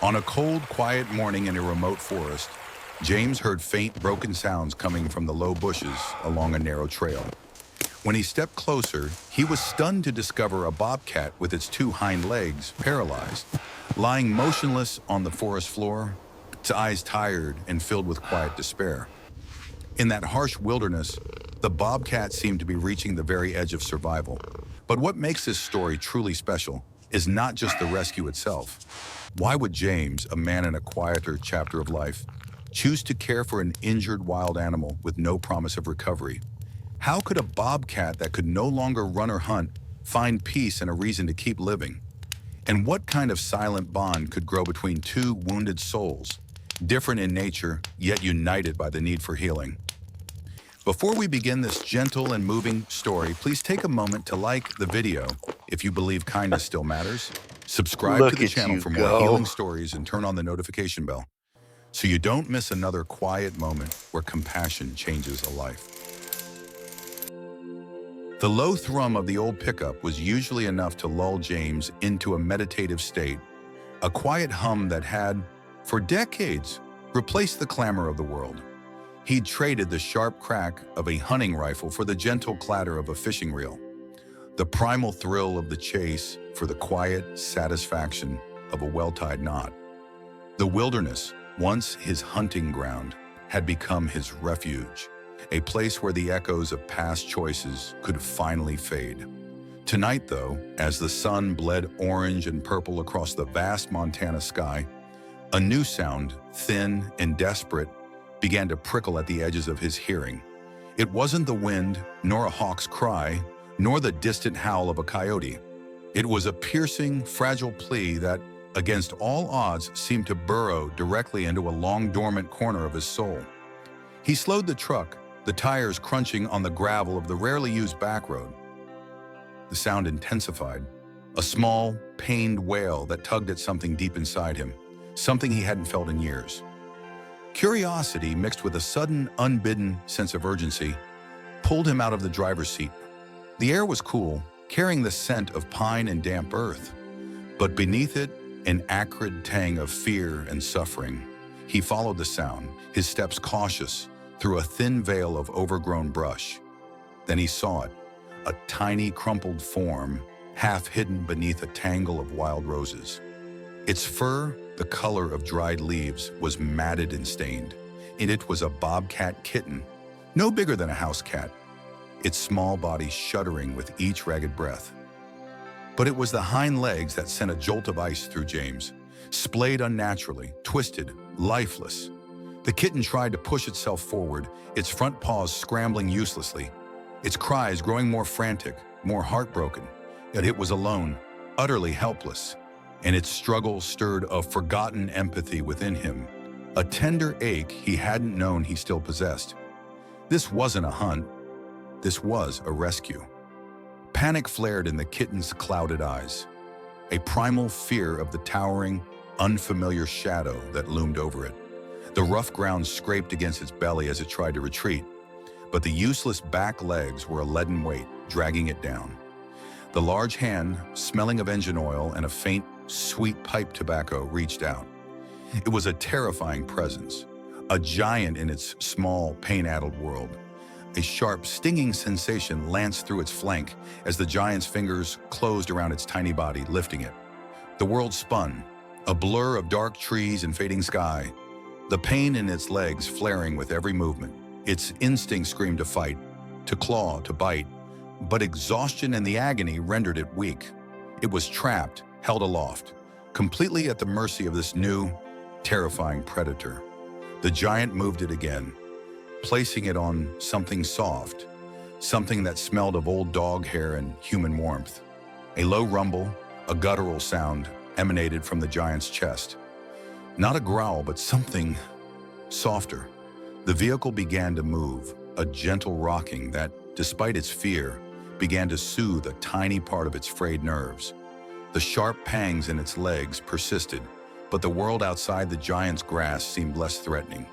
On a cold, quiet morning in a remote forest, James heard faint, broken sounds coming from the low bushes along a narrow trail. When he stepped closer, he was stunned to discover a bobcat with its two hind legs paralyzed, lying motionless on the forest floor, its eyes tired and filled with quiet despair. In that harsh wilderness, the bobcat seemed to be reaching the very edge of survival. But what makes this story truly special is not just the rescue itself. Why would James, a man in a quieter chapter of life, choose to care for an injured wild animal with no promise of recovery? How could a bobcat that could no longer run or hunt find peace and a reason to keep living? And what kind of silent bond could grow between two wounded souls, different in nature, yet united by the need for healing? Before we begin this gentle and moving story, please take a moment to like the video if you believe kindness still matters. Subscribe to the channel for more healing stories and turn on the notification bell so you don't miss another quiet moment where compassion changes a life. The low thrum of the old pickup was usually enough to lull James into a meditative state, a quiet hum that had, for decades, replaced the clamor of the world. He'd traded the sharp crack of a hunting rifle for the gentle clatter of a fishing reel, the primal thrill of the chase for the quiet satisfaction of a well-tied knot. The wilderness, once his hunting ground, had become his refuge, a place where the echoes of past choices could finally fade. Tonight, though, as the sun bled orange and purple across the vast Montana sky, a new sound, thin and desperate, began to prickle at the edges of his hearing. It wasn't the wind, nor a hawk's cry, nor the distant howl of a coyote. It was a piercing, fragile plea that, against all odds, seemed to burrow directly into a long dormant corner of his soul. He slowed the truck, the tires crunching on the gravel of the rarely used back road. The sound intensified, a small, pained wail that tugged at something deep inside him, something he hadn't felt in years. Curiosity, mixed with a sudden, unbidden sense of urgency, pulled him out of the driver's seat. The air was cool, carrying the scent of pine and damp earth, but beneath it, an acrid tang of fear and suffering. He followed the sound, his steps cautious, through a thin veil of overgrown brush. Then he saw it, a tiny, crumpled form, half hidden beneath a tangle of wild roses. Its fur, the color of dried leaves, was matted and stained. In it was a bobcat kitten, no bigger than a house cat, its small body shuddering with each ragged breath. But it was the hind legs that sent a jolt of ice through James, splayed unnaturally, twisted, lifeless. The kitten tried to push itself forward, its front paws scrambling uselessly, its cries growing more frantic, more heartbroken. Yet it was alone, utterly helpless, and its struggle stirred a forgotten empathy within him, a tender ache he hadn't known he still possessed. This wasn't a hunt, this was a rescue. Panic flared in the kitten's clouded eyes, a primal fear of the towering, unfamiliar shadow that loomed over it. The rough ground scraped against its belly as it tried to retreat, but the useless back legs were a leaden weight, dragging it down. The large hand, smelling of engine oil and a faint, sweet pipe tobacco, reached out. It was a terrifying presence, a giant in its small, pain-addled world. A sharp, stinging sensation lanced through its flank as the giant's fingers closed around its tiny body, lifting it. The world spun, a blur of dark trees and fading sky, the pain in its legs flaring with every movement. Its instinct screamed to fight, to claw, to bite, but exhaustion and the agony rendered it weak. It was trapped, held aloft, completely at the mercy of this new, terrifying predator. The giant moved it again, placing it on something soft, something that smelled of old dog hair and human warmth. A low rumble, a guttural sound, emanated from the giant's chest. Not a growl, but something softer. The vehicle began to move, a gentle rocking that, despite its fear, began to soothe a tiny part of its frayed nerves. The sharp pangs in its legs persisted, but the world outside the giant's grasp seemed less threatening.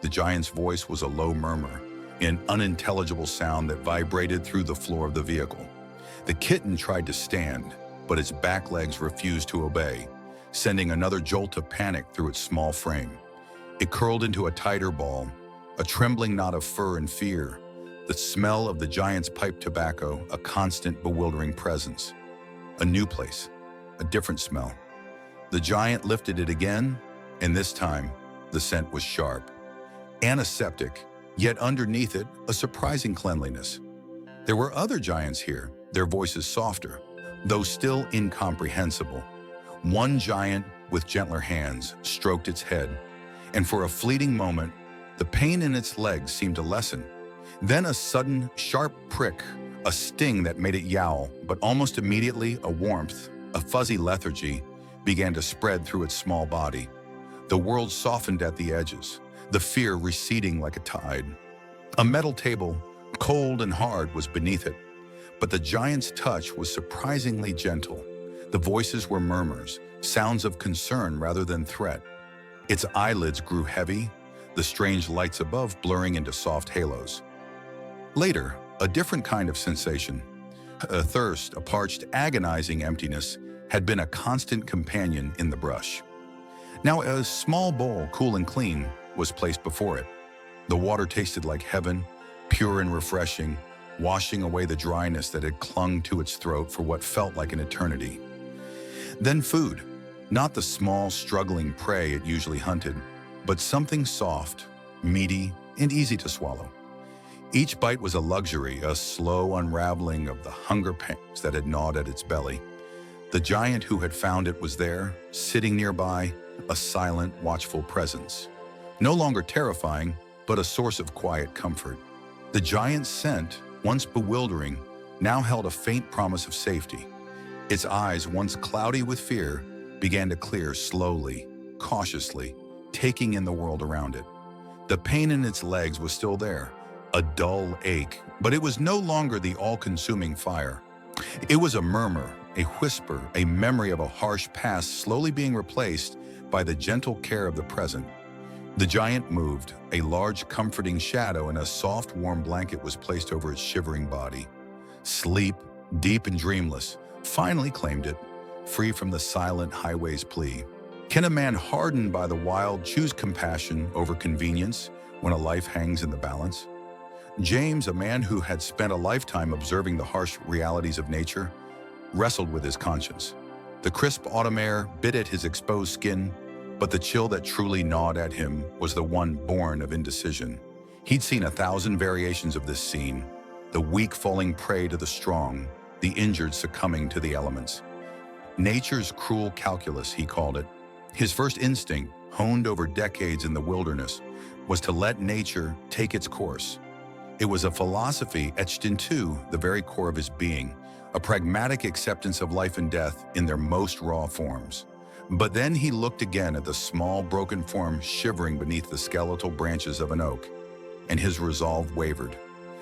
The giant's voice was a low murmur, an unintelligible sound that vibrated through the floor of the vehicle. The kitten tried to stand, but its back legs refused to obey. sending another jolt of panic through its small frame. It curled into a tighter ball, a trembling knot of fur and fear, the smell of the giant's pipe tobacco, a constant, bewildering presence. A new place, a different smell. The giant lifted it again, and this time, the scent was sharp. Antiseptic, yet underneath it, a surprising cleanliness. There were other giants here, their voices softer, though still incomprehensible. One giant, with gentler hands, stroked its head, and for a fleeting moment, the pain in its legs seemed to lessen. Then a sudden, sharp prick, a sting that made it yowl, but almost immediately a warmth, a fuzzy lethargy, began to spread through its small body. The world softened at the edges, the fear receding like a tide. A metal table, cold and hard, was beneath it, but the giant's touch was surprisingly gentle. The voices were murmurs, sounds of concern rather than threat. Its eyelids grew heavy, the strange lights above blurring into soft halos. Later, a different kind of sensation, a thirst, a parched, agonizing emptiness, had been a constant companion in the brush. Now a small bowl, cool and clean, was placed before it. The water tasted like heaven, pure and refreshing, washing away the dryness that had clung to its throat for what felt like an eternity. Then food, not the small, struggling prey it usually hunted, but something soft, meaty, and easy to swallow. Each bite was a luxury, a slow unraveling of the hunger pangs that had gnawed at its belly. The giant who had found it was there, sitting nearby, a silent, watchful presence. No longer terrifying, but a source of quiet comfort. The giant's scent, once bewildering, now held a faint promise of safety. Its eyes, once cloudy with fear, began to clear slowly, cautiously, taking in the world around it. The pain in its legs was still there, a dull ache, but it was no longer the all-consuming fire. It was a murmur, a whisper, a memory of a harsh past slowly being replaced by the gentle care of the present. The giant moved, a large comforting shadow and a soft warm blanket was placed over its shivering body. Sleep, deep and dreamless, finally claimed it, free from the silent highway's plea. Can a man hardened by the wild choose compassion over convenience when a life hangs in the balance? James, a man who had spent a lifetime observing the harsh realities of nature, wrestled with his conscience. The crisp autumn air bit at his exposed skin, but the chill that truly gnawed at him was the one born of indecision. He'd seen 1,000 variations of this scene, the weak falling prey to the strong, the injured succumbing to the elements. Nature's cruel calculus, he called it. His first instinct, honed over decades in the wilderness, was to let nature take its course. It was a philosophy etched into the very core of his being, a pragmatic acceptance of life and death in their most raw forms. But then he looked again at the small, broken form shivering beneath the skeletal branches of an oak, and his resolve wavered.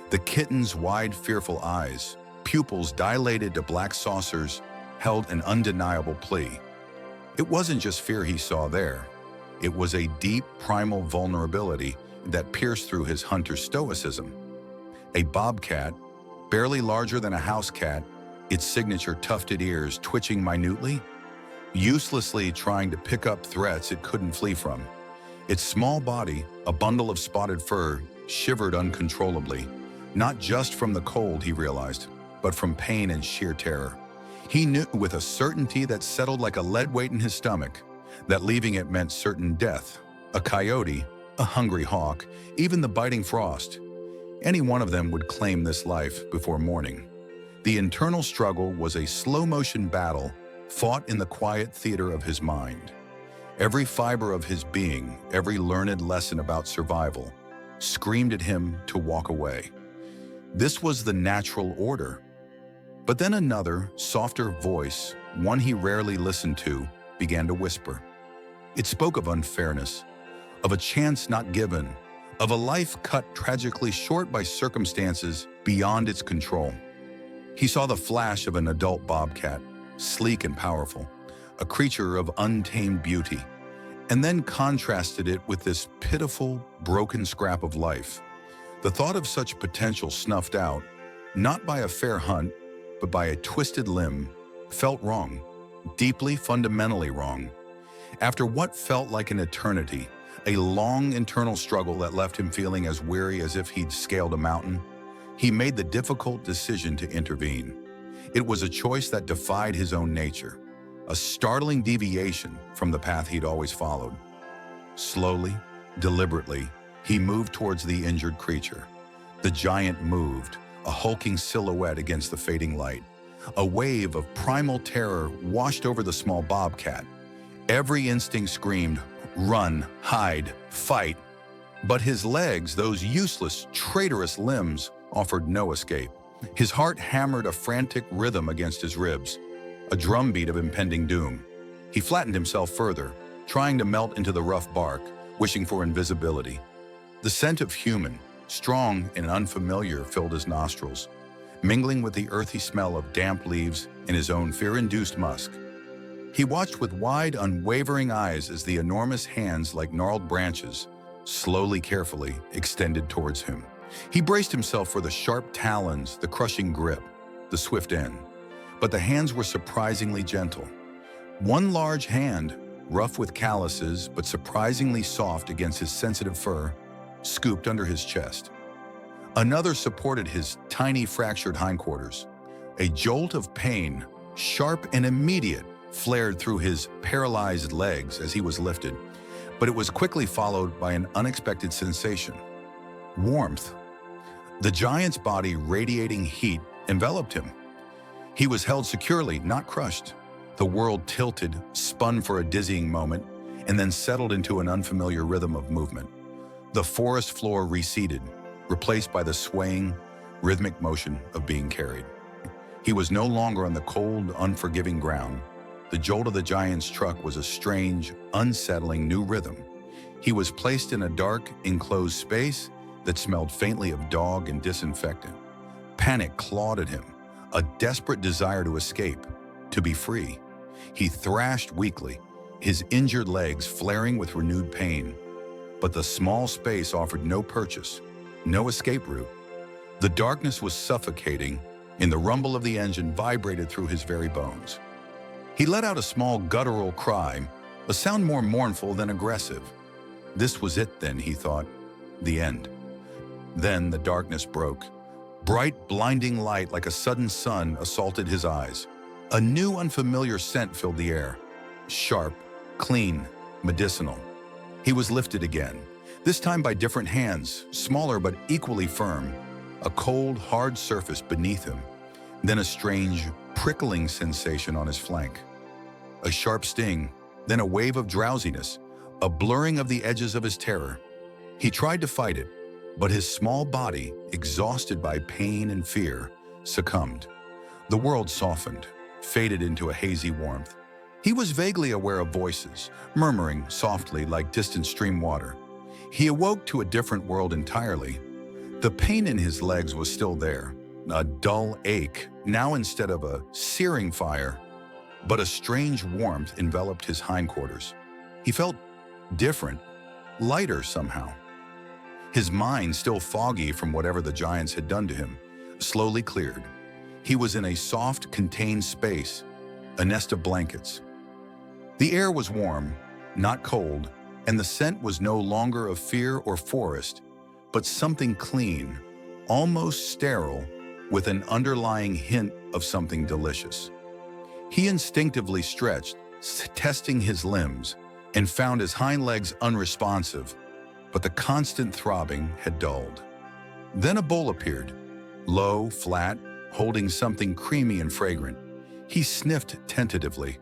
The kitten's wide, fearful eyes, pupils dilated to black saucers, held an undeniable plea. It wasn't just fear he saw there. It was a deep, primal vulnerability that pierced through his hunter's stoicism. A bobcat, barely larger than a house cat, its signature tufted ears twitching minutely, uselessly trying to pick up threats it couldn't flee from. Its small body, a bundle of spotted fur, shivered uncontrollably, not just from the cold, he realized, but from pain and sheer terror. He knew with a certainty that settled like a lead weight in his stomach that leaving it meant certain death. A coyote, a hungry hawk, even the biting frost. Any one of them would claim this life before morning. The internal struggle was a slow-motion battle fought in the quiet theater of his mind. Every fiber of his being, every learned lesson about survival, screamed at him to walk away. This was the natural order. But then another, softer voice, one he rarely listened to, began to whisper. It spoke of unfairness, of a chance not given, of a life cut tragically short by circumstances beyond its control. He saw the flash of an adult bobcat, sleek and powerful, a creature of untamed beauty, and then contrasted it with this pitiful, broken scrap of life. The thought of such potential snuffed out, not by a fair hunt, but by a twisted limb, felt wrong, deeply, fundamentally wrong. After what felt like an eternity, a long internal struggle that left him feeling as weary as if he'd scaled a mountain, he made the difficult decision to intervene. It was a choice that defied his own nature, a startling deviation from the path he'd always followed. Slowly, deliberately, he moved towards the injured creature. The giant moved, a hulking silhouette against the fading light. A wave of primal terror washed over the small bobcat. Every instinct screamed, run, hide, fight. But his legs, those useless, traitorous limbs, offered no escape. His heart hammered a frantic rhythm against his ribs, a drumbeat of impending doom. He flattened himself further, trying to melt into the rough bark, wishing for invisibility. The scent of human, strong and unfamiliar, filled his nostrils, mingling with the earthy smell of damp leaves and his own fear-induced musk. He watched with wide, unwavering eyes as the enormous hands, like gnarled branches, slowly, carefully extended towards him. He braced himself for the sharp talons, the crushing grip, the swift end. But the hands were surprisingly gentle. One large hand, rough with calluses but surprisingly soft against his sensitive fur, scooped under his chest. Another supported his tiny fractured hindquarters. A jolt of pain, sharp and immediate, flared through his paralyzed legs as he was lifted, but it was quickly followed by an unexpected sensation. Warmth. The giant's body, radiating heat, enveloped him. He was held securely, not crushed. The world tilted, spun for a dizzying moment, and then settled into an unfamiliar rhythm of movement. The forest floor receded, replaced by the swaying, rhythmic motion of being carried. He was no longer on the cold, unforgiving ground. The jolt of the giant's truck was a strange, unsettling new rhythm. He was placed in a dark, enclosed space that smelled faintly of dog and disinfectant. Panic clawed at him, a desperate desire to escape, to be free. He thrashed weakly, his injured legs flaring with renewed pain. But the small space offered no purchase, no escape route. The darkness was suffocating, and the rumble of the engine vibrated through his very bones. He let out a small guttural cry, a sound more mournful than aggressive. This was it then, he thought, the end. Then the darkness broke. Bright, blinding light like a sudden sun assaulted his eyes. A new, unfamiliar scent filled the air. Sharp, clean, medicinal. He was lifted again, this time by different hands, smaller but equally firm. A cold, hard surface beneath him. Then a strange, prickling sensation on his flank. A sharp sting, then a wave of drowsiness, a blurring of the edges of his terror. He tried to fight it, but his small body, exhausted by pain and fear, succumbed. The world softened, faded into a hazy warmth. He was vaguely aware of voices, murmuring softly like distant stream water. He awoke to a different world entirely. The pain in his legs was still there, a dull ache, now instead of a searing fire, but a strange warmth enveloped his hindquarters. He felt different, lighter somehow. His mind, still foggy from whatever the giants had done to him, slowly cleared. He was in a soft, contained space, a nest of blankets. The air was warm, not cold, and the scent was no longer of fear or forest, but something clean, almost sterile, with an underlying hint of something delicious. He instinctively stretched, testing his limbs, and found his hind legs unresponsive, but the constant throbbing had dulled. Then a bowl appeared, low, flat, holding something creamy and fragrant. He sniffed tentatively.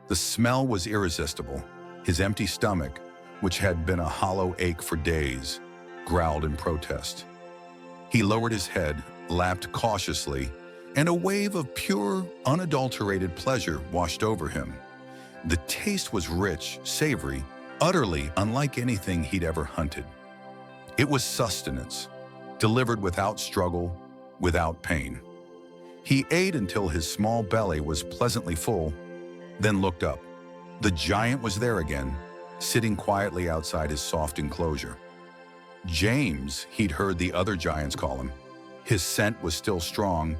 The smell was irresistible. His empty stomach, which had been a hollow ache for days, growled in protest. He lowered his head, lapped cautiously, and a wave of pure, unadulterated pleasure washed over him. The taste was rich, savory, utterly unlike anything he'd ever hunted. It was sustenance, delivered without struggle, without pain. He ate until his small belly was pleasantly full, then looked up. The giant was there again, sitting quietly outside his soft enclosure. James, he'd heard the other giants call him. His scent was still strong,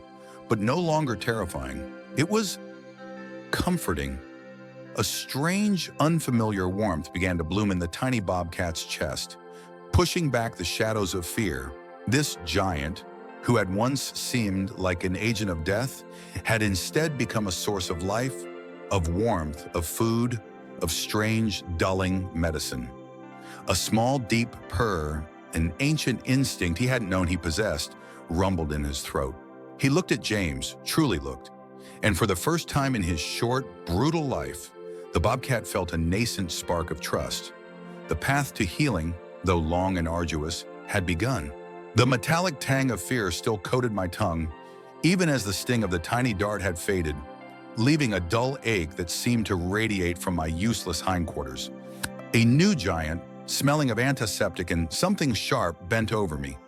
but no longer terrifying. It was comforting, A strange, unfamiliar warmth began to bloom in the tiny bobcat's chest, pushing back the shadows of fear. This giant, who had once seemed like an agent of death, had instead become a source of life, of warmth, of food, of strange, dulling medicine. A small, deep purr, an ancient instinct he hadn't known he possessed, rumbled in his throat. He looked at James, truly looked, and for the first time in his short, brutal life, the bobcat felt a nascent spark of trust. The path to healing, though long and arduous, had begun. The metallic tang of fear still coated my tongue, even as the sting of the tiny dart had faded, leaving a dull ache that seemed to radiate from my useless hindquarters. A new giant, smelling of antiseptic and something sharp, bent over me.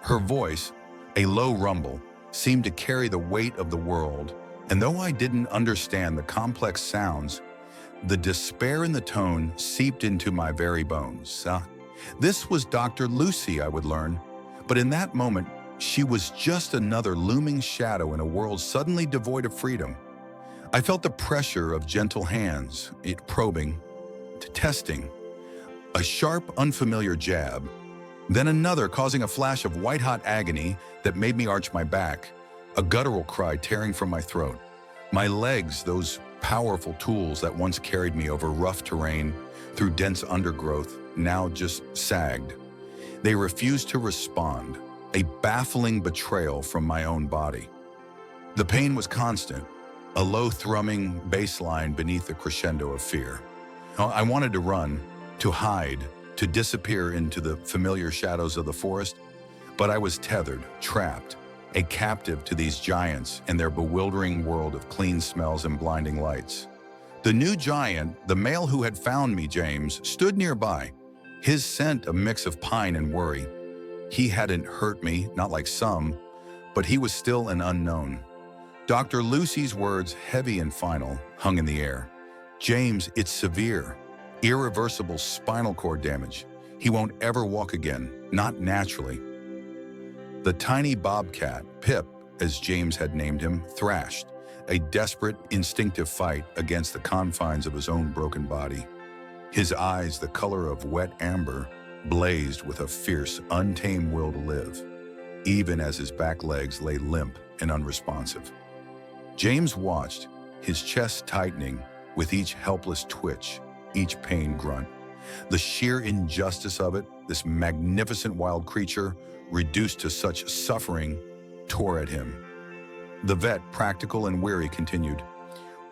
Her voice, a low rumble, seemed to carry the weight of the world, and though I didn't understand the complex sounds, the despair in the tone seeped into my very bones. This was Dr. Lucy, I would learn, but in that moment, she was just another looming shadow in a world suddenly devoid of freedom. I felt the pressure of gentle hands, it probing, testing. A sharp, unfamiliar jab, then another causing a flash of white-hot agony that made me arch my back, a guttural cry tearing from my throat. My legs, those powerful tools that once carried me over rough terrain, through dense undergrowth, now just sagged. They refused to respond, a baffling betrayal from my own body. The pain was constant, a low thrumming bass line beneath the crescendo of fear. I wanted to run, to hide, to disappear into the familiar shadows of the forest, but I was tethered, trapped, a captive to these giants and their bewildering world of clean smells and blinding lights. The new giant, the male who had found me, James, stood nearby, his scent a mix of pine and worry. He hadn't hurt me, not like some, but he was still an unknown. Dr. Lucy's words, heavy and final, hung in the air. James, it's severe. Irreversible spinal cord damage. He won't ever walk again, not naturally. The tiny bobcat, Pip, as James had named him, thrashed, a desperate, instinctive fight against the confines of his own broken body. His eyes, the color of wet amber, blazed with a fierce, untamed will to live, even as his back legs lay limp and unresponsive. James watched, his chest tightening with each helpless twitch, each pain grunt. The sheer injustice of it, this magnificent wild creature, reduced to such suffering, tore at him. The vet, practical and weary, continued,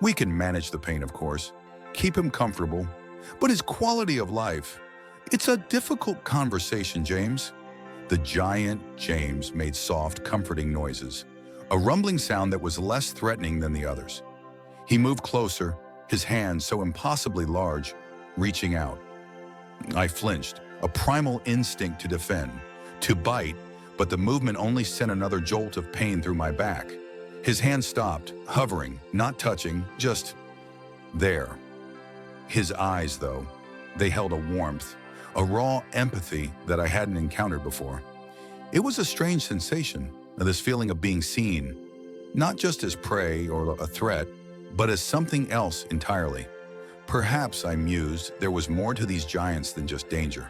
"We can manage the pain, of course, keep him comfortable, but his quality of life, it's a difficult conversation, James." The giant James made soft, comforting noises, a rumbling sound that was less threatening than the others. He moved closer, his hands so impossibly large, reaching out. I flinched, a primal instinct to defend, to bite, but the movement only sent another jolt of pain through my back. His hand stopped, hovering, not touching, just there. His eyes, though, they held a warmth, a raw empathy that I hadn't encountered before. It was a strange sensation, this feeling of being seen, not just as prey or a threat, but as something else entirely. Perhaps, I mused, there was more to these giants than just danger.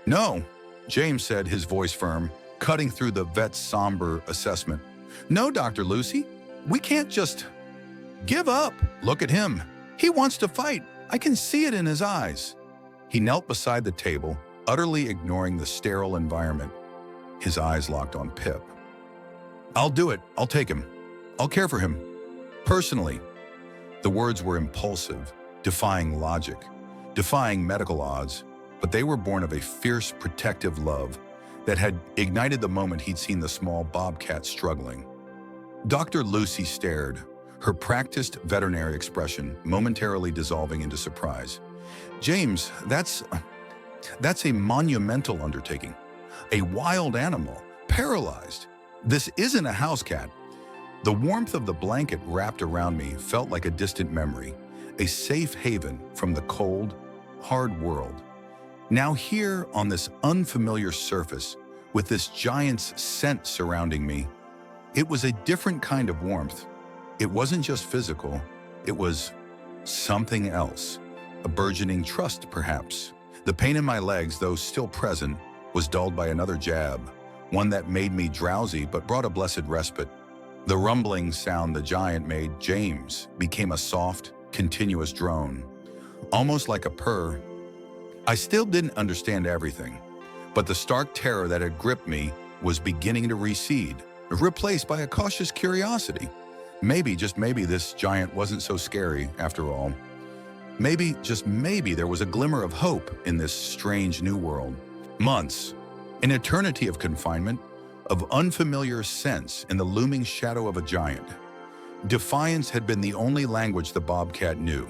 "No," James said, his voice firm, cutting through the vet's somber assessment. "No, Dr. Lucy, we can't just give up. Look at him. He wants to fight. I can see it in his eyes." He knelt beside the table, utterly ignoring the sterile environment. His eyes locked on Pip. "I'll do it. I'll take him. I'll care for him. Personally." The words were impulsive, defying logic, defying medical odds, but they were born of a fierce, protective love that had ignited the moment he'd seen the small bobcat struggling. Dr. Lucy stared, her practiced veterinary expression momentarily dissolving into surprise. "James, that's a monumental undertaking. A wild animal, paralyzed. This isn't a house cat." The warmth of the blanket wrapped around me felt like a distant memory, a safe haven from the cold, hard world. Now here on this unfamiliar surface, with this giant's scent surrounding me, it was a different kind of warmth. It wasn't just physical, it was something else, a burgeoning trust perhaps. The pain in my legs, though still present, was dulled by another jab, one that made me drowsy but brought a blessed respite. The rumbling sound the giant made James became a soft, continuous drone, almost like a purr. I still didn't understand everything, but the stark terror that had gripped me was beginning to recede, replaced by a cautious curiosity. Maybe, just maybe, this giant wasn't so scary after all. Maybe, just maybe, there was a glimmer of hope in this strange new world. Months, an eternity of confinement, of unfamiliar sense in the looming shadow of a giant. Defiance had been the only language the bobcat knew.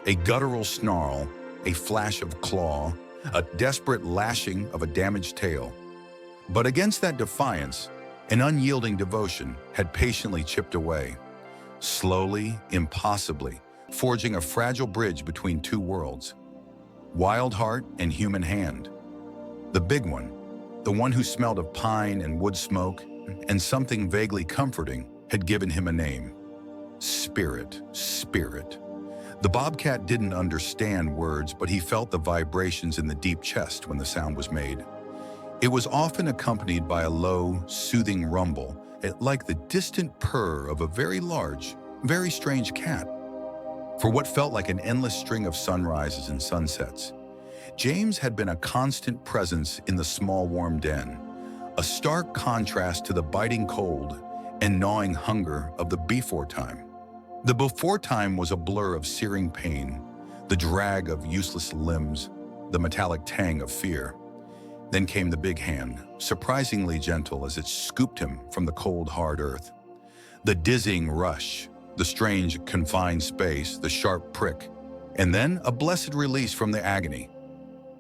A guttural snarl, a flash of claw, a desperate lashing of a damaged tail. But against that defiance, an unyielding devotion had patiently chipped away, slowly, impossibly, forging a fragile bridge between two worlds. Wild heart and human hand. The big one, the one who smelled of pine and wood smoke and something vaguely comforting, had given him a name. Spirit, Spirit. The bobcat didn't understand words, but he felt the vibrations in the deep chest when the sound was made. It was often accompanied by a low, soothing rumble, like the distant purr of a very large, very strange cat. For what felt like an endless string of sunrises and sunsets, James had been a constant presence in the small, warm den, a stark contrast to the biting cold and gnawing hunger of the before time. The before time was a blur of searing pain, the drag of useless limbs, the metallic tang of fear. Then came the big hand, surprisingly gentle as it scooped him from the cold, hard earth. The dizzying rush, the strange, confined space, the sharp prick, and then a blessed release from the agony.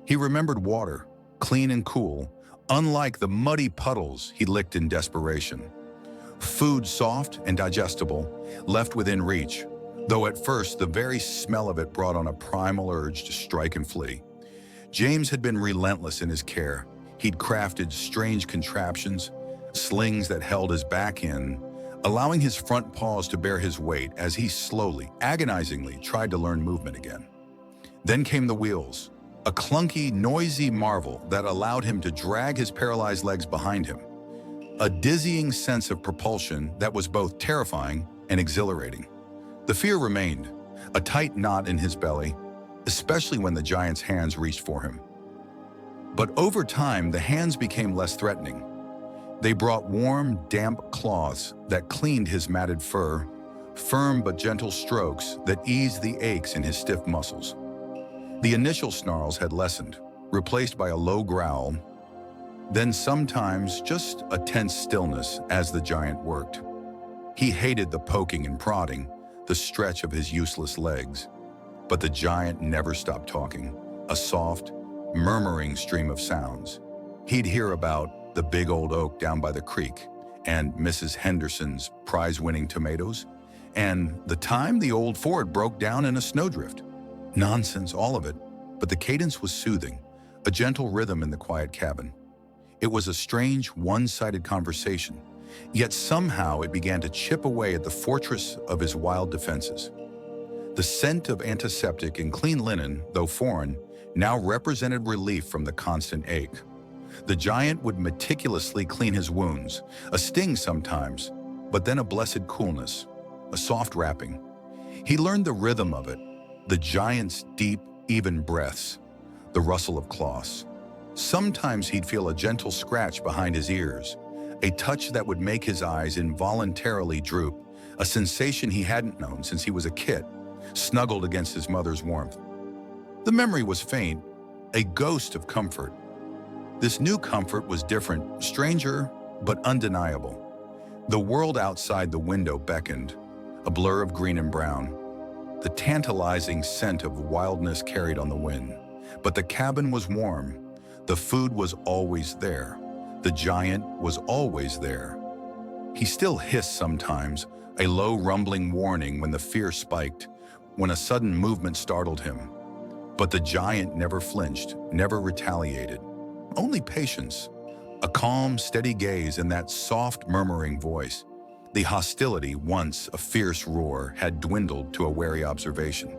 He remembered water, clean and cool, unlike the muddy puddles he licked in desperation. Food soft and digestible, left within reach, though at first the very smell of it brought on a primal urge to strike and flee. James had been relentless in his care. He'd crafted strange contraptions, slings that held his back in, allowing his front paws to bear his weight as he slowly, agonizingly tried to learn movement again. Then came the wheels, a clunky, noisy marvel that allowed him to drag his paralyzed legs behind him. A dizzying sense of propulsion that was both terrifying and exhilarating. The fear remained, a tight knot in his belly, especially when the giant's hands reached for him. But over time, the hands became less threatening. They brought warm, damp claws that cleaned his matted fur, firm but gentle strokes that eased the aches in his stiff muscles. The initial snarls had lessened, replaced by a low growl, then sometimes just a tense stillness as the giant worked. He hated the poking and prodding, the stretch of his useless legs. But the giant never stopped talking, a soft, murmuring stream of sounds. He'd hear about the big old oak down by the creek, and Mrs. Henderson's prize-winning tomatoes, and the time the old Ford broke down in a snowdrift. Nonsense, all of it, but the cadence was soothing, a gentle rhythm in the quiet cabin. It was a strange, one-sided conversation, yet somehow it began to chip away at the fortress of his wild defenses. The scent of antiseptic and clean linen, though foreign, now represented relief from the constant ache. The giant would meticulously clean his wounds, a sting sometimes, but then a blessed coolness, a soft wrapping. He learned the rhythm of it, the giant's deep, even breaths, the rustle of cloths. Sometimes he'd feel a gentle scratch behind his ears, a touch that would make his eyes involuntarily droop, a sensation he hadn't known since he was a kid, snuggled against his mother's warmth. The memory was faint, a ghost of comfort. This new comfort was different, stranger, but undeniable. The world outside the window beckoned, a blur of green and brown. The tantalizing scent of wildness carried on the wind. But the cabin was warm. The food was always there. The giant was always there. He still hissed sometimes, a low rumbling warning when the fear spiked, when a sudden movement startled him. But the giant never flinched, never retaliated. Only patience, a calm, steady gaze, and that soft, murmuring voice. The hostility, once a fierce roar, had dwindled to a wary observation,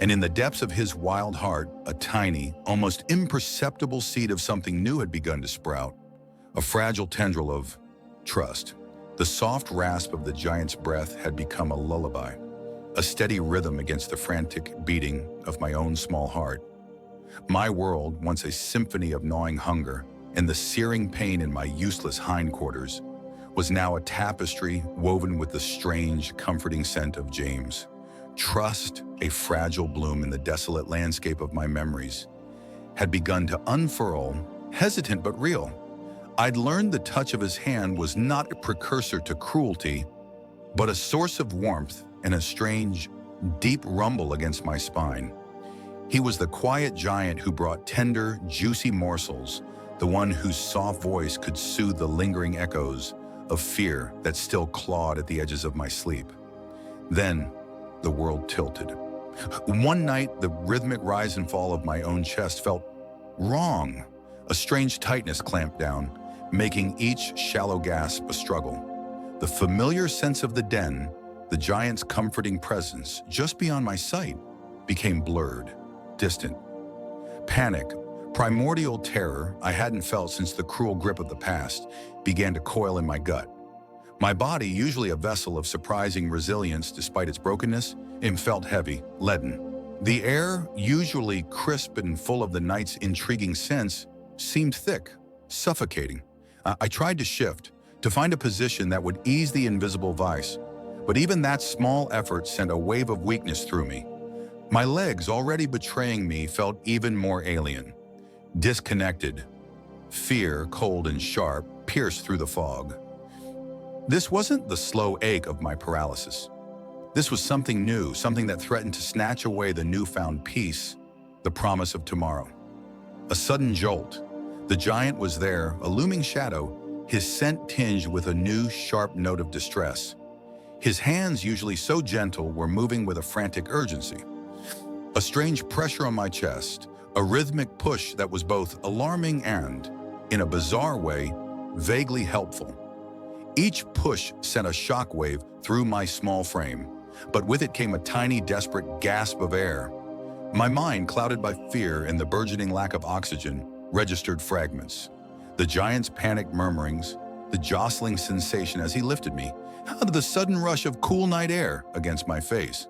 and in the depths of his wild heart, a tiny, almost imperceptible seed of something new had begun to sprout, a fragile tendril of trust. The soft rasp of the giant's breath had become a lullaby, a steady rhythm against the frantic beating of my own small heart. My world, once a symphony of gnawing hunger and the searing pain in my useless hindquarters, was now a tapestry woven with the strange, comforting scent of James. Trust, a fragile bloom in the desolate landscape of my memories, had begun to unfurl, hesitant but real. I'd learned the touch of his hand was not a precursor to cruelty, but a source of warmth and a strange, deep rumble against my spine. He was the quiet giant who brought tender, juicy morsels, the one whose soft voice could soothe the lingering echoes of fear that still clawed at the edges of my sleep. Then, the world tilted. One night, the rhythmic rise and fall of my own chest felt wrong. A strange tightness clamped down, making each shallow gasp a struggle. The familiar sense of the den, the giant's comforting presence just beyond my sight, became blurred, distant. Panic, primordial terror I hadn't felt since the cruel grip of the past, began to coil in my gut. My body, usually a vessel of surprising resilience despite its brokenness, it felt heavy, leaden. The air, usually crisp and full of the night's intriguing scents, seemed thick, suffocating. I tried to shift, to find a position that would ease the invisible vice, but even that small effort sent a wave of weakness through me. My legs, already betraying me, felt even more alien, disconnected. Fear, cold and sharp, pierced through the fog. This wasn't the slow ache of my paralysis. This was something new, something that threatened to snatch away the newfound peace, the promise of tomorrow. A sudden jolt. The giant was there, a looming shadow, his scent tinged with a new, sharp note of distress. His hands, usually so gentle, were moving with a frantic urgency. A strange pressure on my chest, a rhythmic push that was both alarming and, in a bizarre way, vaguely helpful. Each push sent a shockwave through my small frame, but with it came a tiny, desperate gasp of air. My mind, clouded by fear and the burgeoning lack of oxygen, registered fragments. The giant's panicked murmurings, the jostling sensation as he lifted me, out of the sudden rush of cool night air against my face.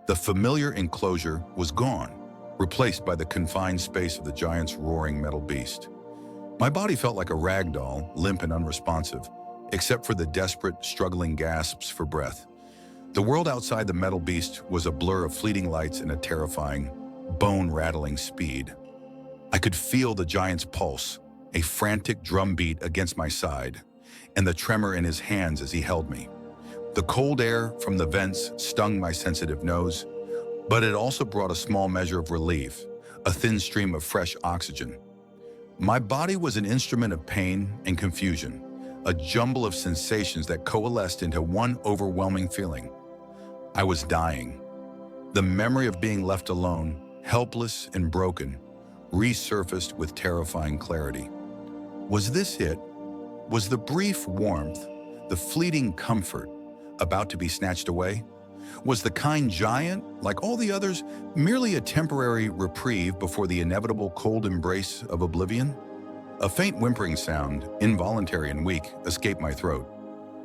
The familiar enclosure was gone, replaced by the confined space of the giant's roaring metal beast. My body felt like a rag doll, limp and unresponsive, except for the desperate, struggling gasps for breath. The world outside the metal beast was a blur of fleeting lights and a terrifying, bone-rattling speed. I could feel the giant's pulse, a frantic drumbeat against my side, and the tremor in his hands as he held me. The cold air from the vents stung my sensitive nose, but it also brought a small measure of relief, a thin stream of fresh oxygen. My body was an instrument of pain and confusion, a jumble of sensations that coalesced into one overwhelming feeling. I was dying. The memory of being left alone, helpless and broken, resurfaced with terrifying clarity. Was this it? Was the brief warmth, the fleeting comfort, about to be snatched away? Was the kind giant, like all the others, merely a temporary reprieve before the inevitable cold embrace of oblivion? A faint whimpering sound, involuntary and weak, escaped my throat.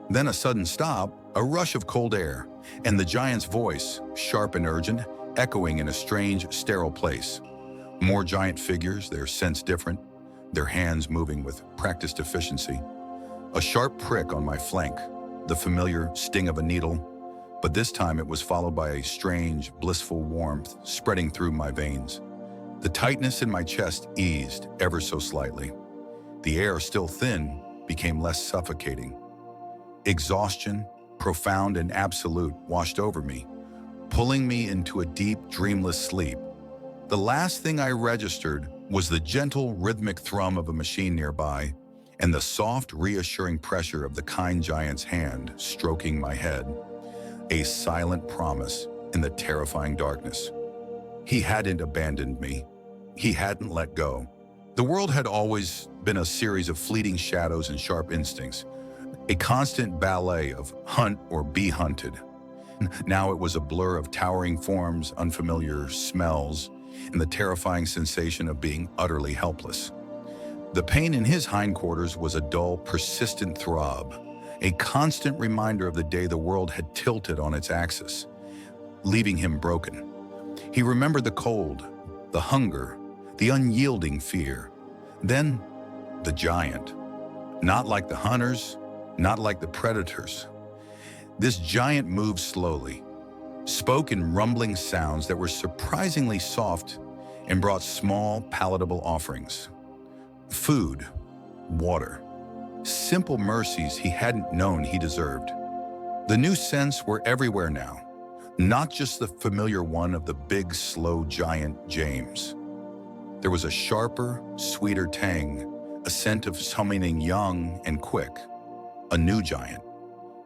Then a sudden stop, a rush of cold air, and the giant's voice, sharp and urgent, echoing in a strange, sterile place. More giant figures, their scents different, their hands moving with practiced efficiency. A sharp prick on my flank, the familiar sting of a needle, but this time it was followed by a strange, blissful warmth spreading through my veins. The tightness in my chest eased ever so slightly. The air, still thin, became less suffocating. Exhaustion, profound and absolute, washed over me, pulling me into a deep, dreamless sleep. The last thing I registered was the gentle, rhythmic thrum of a machine nearby and the soft, reassuring pressure of the kind giant's hand stroking my head. A silent promise in the terrifying darkness. He hadn't abandoned me. He hadn't let go. The world had always been a series of fleeting shadows and sharp instincts. a constant ballet of hunt or be hunted. Now it was a blur of towering forms, unfamiliar smells, and the terrifying sensation of being utterly helpless. The pain in his hindquarters was a dull, persistent throb, a constant reminder of the day the world had tilted on its axis, leaving him broken. He remembered the cold, the hunger, the unyielding fear. Then, the giant. Not like the hunters, not like the predators. This giant moved slowly, spoke in rumbling sounds that were surprisingly soft, and brought small, palatable offerings. Food, water, simple mercies he hadn't known he deserved. The new scents were everywhere now, not just the familiar one of the big, slow giant James. There was a sharper, sweeter tang, a scent of something young and quick, a new giant.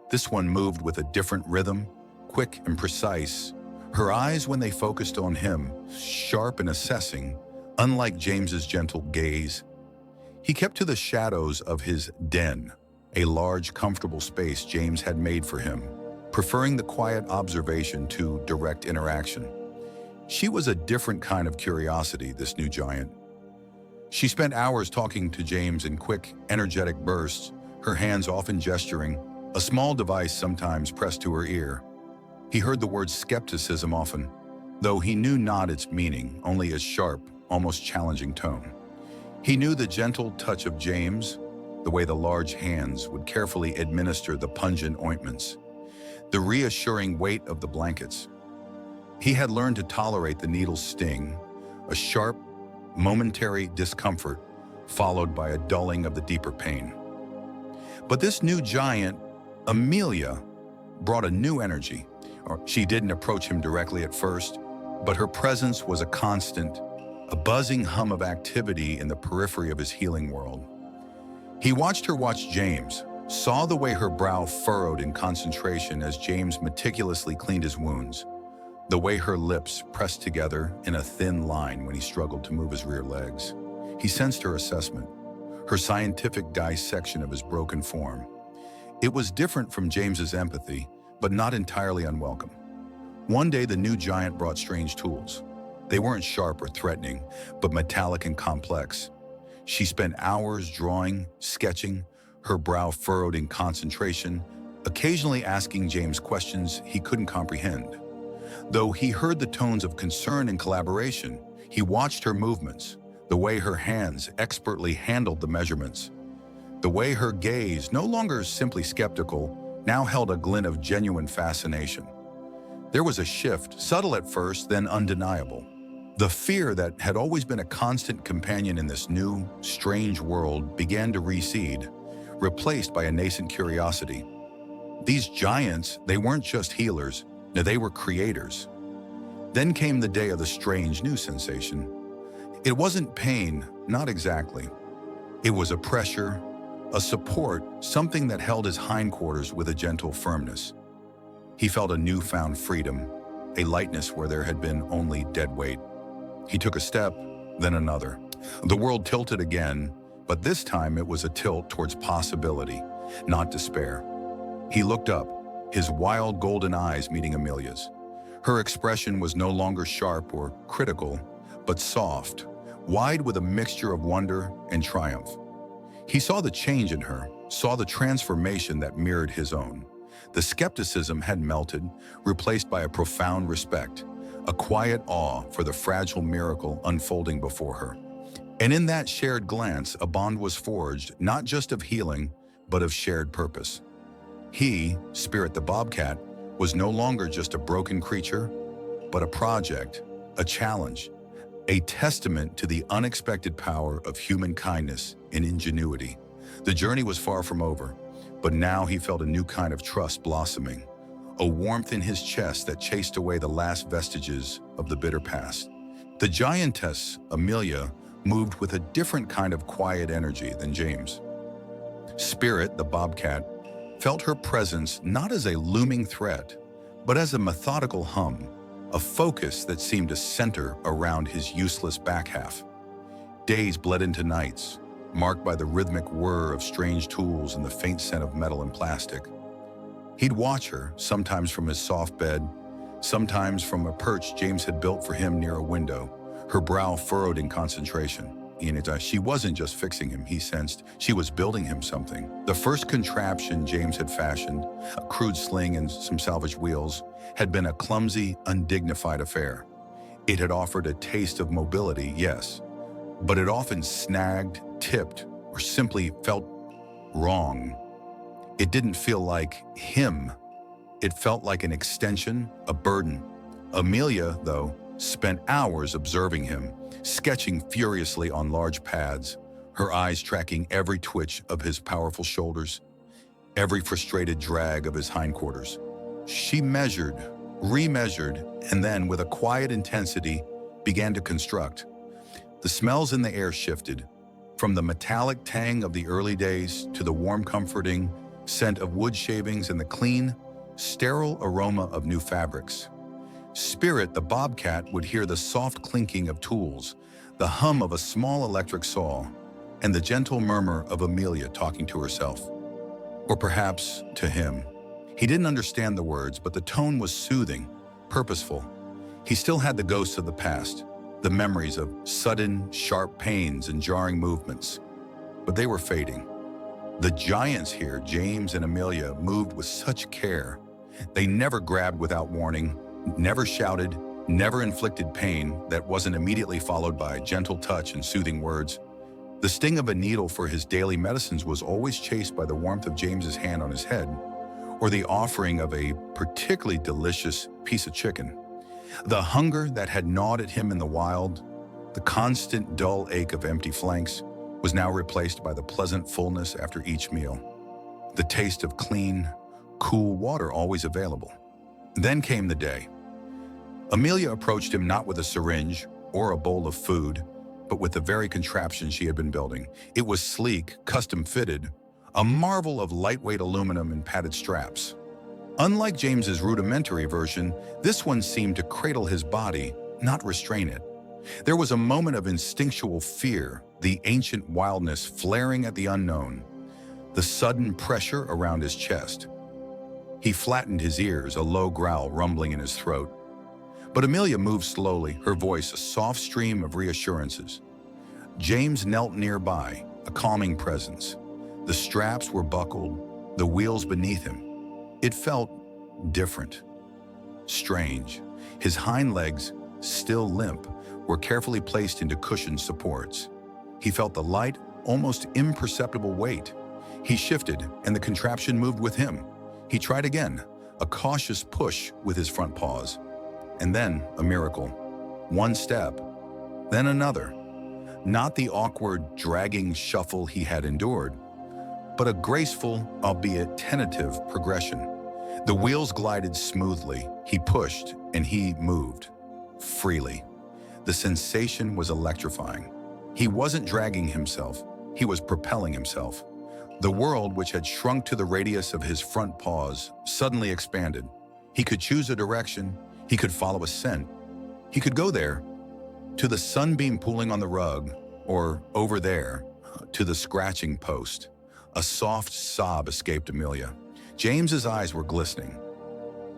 This one moved with a different rhythm, quick and precise. Her eyes, when they focused on him, sharp and assessing, unlike James's gentle gaze. He kept to the shadows of his den, a large, comfortable space James had made for him, preferring the quiet observation to direct interaction. She was a different kind of curiosity, this new giant. She spent hours talking to James in quick, energetic bursts, her hands often gesturing, a small device sometimes pressed to her ear. He heard the word skepticism often, though he knew not its meaning, only its sharp, almost challenging tone. He knew the gentle touch of James, the way the large hands would carefully administer the pungent ointments, the reassuring weight of the blankets. He had learned to tolerate the needle's sting, a sharp, momentary discomfort followed by a dulling of the deeper pain. But this new giant, Amelia, brought a new energy. She didn't approach him directly at first, but her presence was a constant, a buzzing hum of activity in the periphery of his healing world. He watched her watch James, saw the way her brow furrowed in concentration as James meticulously cleaned his wounds, the way her lips pressed together in a thin line when he struggled to move his rear legs. He sensed her assessment, her scientific dissection of his broken form. It was different from James's empathy, but not entirely unwelcome. One day, the new giant brought strange tools. They weren't sharp or threatening, but metallic and complex. She spent hours drawing, sketching, her brow furrowed in concentration, occasionally asking James questions he couldn't comprehend. Though he heard the tones of concern and collaboration, he watched her movements, the way her hands expertly handled the measurements, the way her gaze, no longer simply skeptical, now held a glint of genuine fascination. There was a shift, subtle at first, then undeniable. The fear that had always been a constant companion in this new, strange world began to recede, replaced by a nascent curiosity. These giants, they weren't just healers, no, they were creators. Then came the day of the strange new sensation. It wasn't pain, not exactly. It was a pressure, a support, something that held his hindquarters with a gentle firmness. He felt a newfound freedom, a lightness where there had been only dead weight. He took a step, then another. The world tilted again, but this time it was a tilt towards possibility, not despair. He looked up, his wild golden eyes meeting Amelia's. Her expression was no longer sharp or critical, but soft, wide with a mixture of wonder and triumph. He saw the change in her, saw the transformation that mirrored his own. The skepticism had melted, replaced by a profound respect, a quiet awe for the fragile miracle unfolding before her. And in that shared glance, a bond was forged, not just of healing, but of shared purpose. He, Spirit the Bobcat, was no longer just a broken creature, but a project, a challenge, a testament to the unexpected power of human kindness and ingenuity. The journey was far from over, but now he felt a new kind of trust blossoming, a warmth in his chest that chased away the last vestiges of the bitter past. The giantess, Amelia, moved with a different kind of quiet energy than James. Spirit, the Bobcat, felt her presence not as a looming threat, but as a methodical hum, a focus that seemed to center around his useless back half. Days bled into nights, marked by the rhythmic whir of strange tools and the faint scent of metal and plastic. He'd watch her, sometimes from his soft bed, sometimes from a perch James had built for him near a window, her brow furrowed in concentration. She wasn't just fixing him, he sensed. She was building him something. The first contraption James had fashioned, a crude sling and some salvaged wheels, had been a clumsy, undignified affair. It had offered a taste of mobility, yes, but it often snagged, tipped, or simply felt wrong. It didn't feel like him. It felt like an extension, a burden. Amelia, though, spent hours observing him, sketching furiously on large pads, her eyes tracking every twitch of his powerful shoulders, every frustrated drag of his hindquarters. She measured, remeasured, and then, with a quiet intensity, began to construct. The smells in the air shifted, from the metallic tang of the early days to the warm, comforting scent of wood shavings and the clean, sterile aroma of new fabrics. Spirit, the Bobcat, would hear the soft clinking of tools, the hum of a small electric saw, and the gentle murmur of Amelia talking to herself. Or perhaps to him. He didn't understand the words, but the tone was soothing, purposeful. He still had the ghosts of the past, the memories of sudden, sharp pains and jarring movements. But they were fading. The giants here, James and Amelia, moved with such care. They never grabbed without warning, never shouted, never inflicted pain that wasn't immediately followed by a gentle touch and soothing words. The sting of a needle for his daily medicines was always chased by the warmth of James's hand on his head, or the offering of a particularly delicious piece of chicken. The hunger that had gnawed at him in the wild, the constant dull ache of empty flanks, was now replaced by the pleasant fullness after each meal. The taste of clean, cool water always available. Then came the day. Amelia approached him not with a syringe or a bowl of food, but with the very contraption she had been building. It was sleek, custom-fitted, a marvel of lightweight aluminum and padded straps. Unlike James's rudimentary version, this one seemed to cradle his body, not restrain it. There was a moment of instinctual fear, the ancient wildness flaring at the unknown, the sudden pressure around his chest. He flattened his ears, a low growl rumbling in his throat. But Amelia moved slowly, her voice a soft stream of reassurances. James knelt nearby, a calming presence. The straps were buckled, the wheels beneath him. It felt different, strange. His hind legs, still limp, were carefully placed into cushioned supports. He felt the light, almost imperceptible weight. He shifted, and the contraption moved with him. He tried again, a cautious push with his front paws. And then a miracle. One step, then another. Not the awkward, dragging shuffle he had endured, but a graceful, albeit tentative, progression. The wheels glided smoothly. He pushed, and he moved. Freely. The sensation was electrifying. He wasn't dragging himself. He was propelling himself. The world, which had shrunk to the radius of his front paws, suddenly expanded. He could choose a direction. He could follow a scent. He could go there, to the sunbeam pooling on the rug, or over there, to the scratching post. A soft sob escaped Amelia. James's eyes were glistening.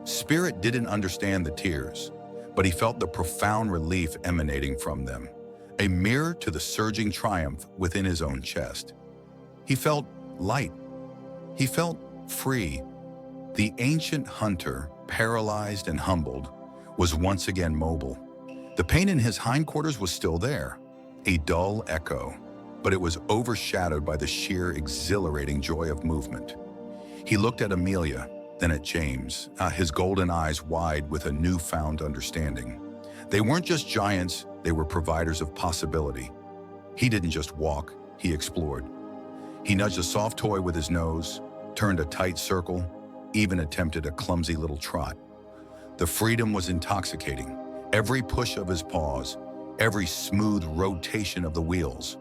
Spirit didn't understand the tears, but he felt the profound relief emanating from them, a mirror to the surging triumph within his own chest. He felt light. He felt free. The ancient hunter, paralyzed and humbled, was once again mobile. The pain in his hindquarters was still there, a dull echo, but it was overshadowed by the sheer exhilarating joy of movement. He looked at Amelia, then at James, his golden eyes wide with a newfound understanding. They weren't just giants, they were providers of possibility. He didn't just walk, he explored. He nudged a soft toy with his nose, turned a tight circle, even attempted a clumsy little trot. The freedom was intoxicating. Every push of his paws, every smooth rotation of the wheels,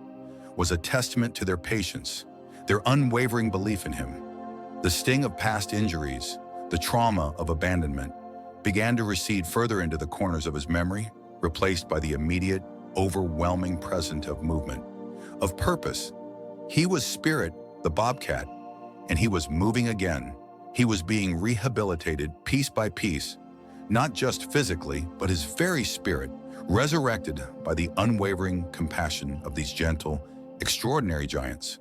was a testament to their patience, their unwavering belief in him. The sting of past injuries, the trauma of abandonment, began to recede further into the corners of his memory, replaced by the immediate, overwhelming present of movement, of purpose, He was Spirit, the Bobcat, and he was moving again. He was being rehabilitated piece by piece, not just physically, but his very spirit, resurrected by the unwavering compassion of these gentle, extraordinary giants.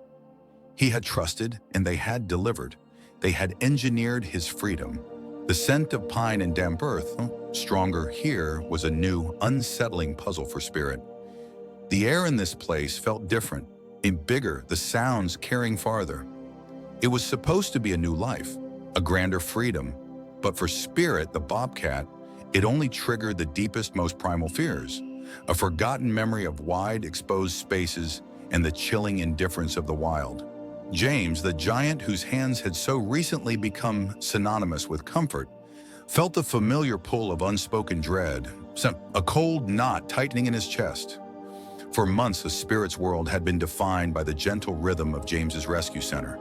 He had trusted, and they had delivered. They had engineered his freedom. The scent of pine and damp earth, stronger here, was a new, unsettling puzzle for Spirit. The air in this place felt different, and bigger, the sounds carrying farther. It was supposed to be a new life, a grander freedom, but for Spirit, the Bobcat, it only triggered the deepest, most primal fears, a forgotten memory of wide, exposed spaces and the chilling indifference of the wild. James, the giant whose hands had so recently become synonymous with comfort, felt the familiar pull of unspoken dread, a cold knot tightening in his chest. For months, the Spirit's world had been defined by the gentle rhythm of James's rescue center,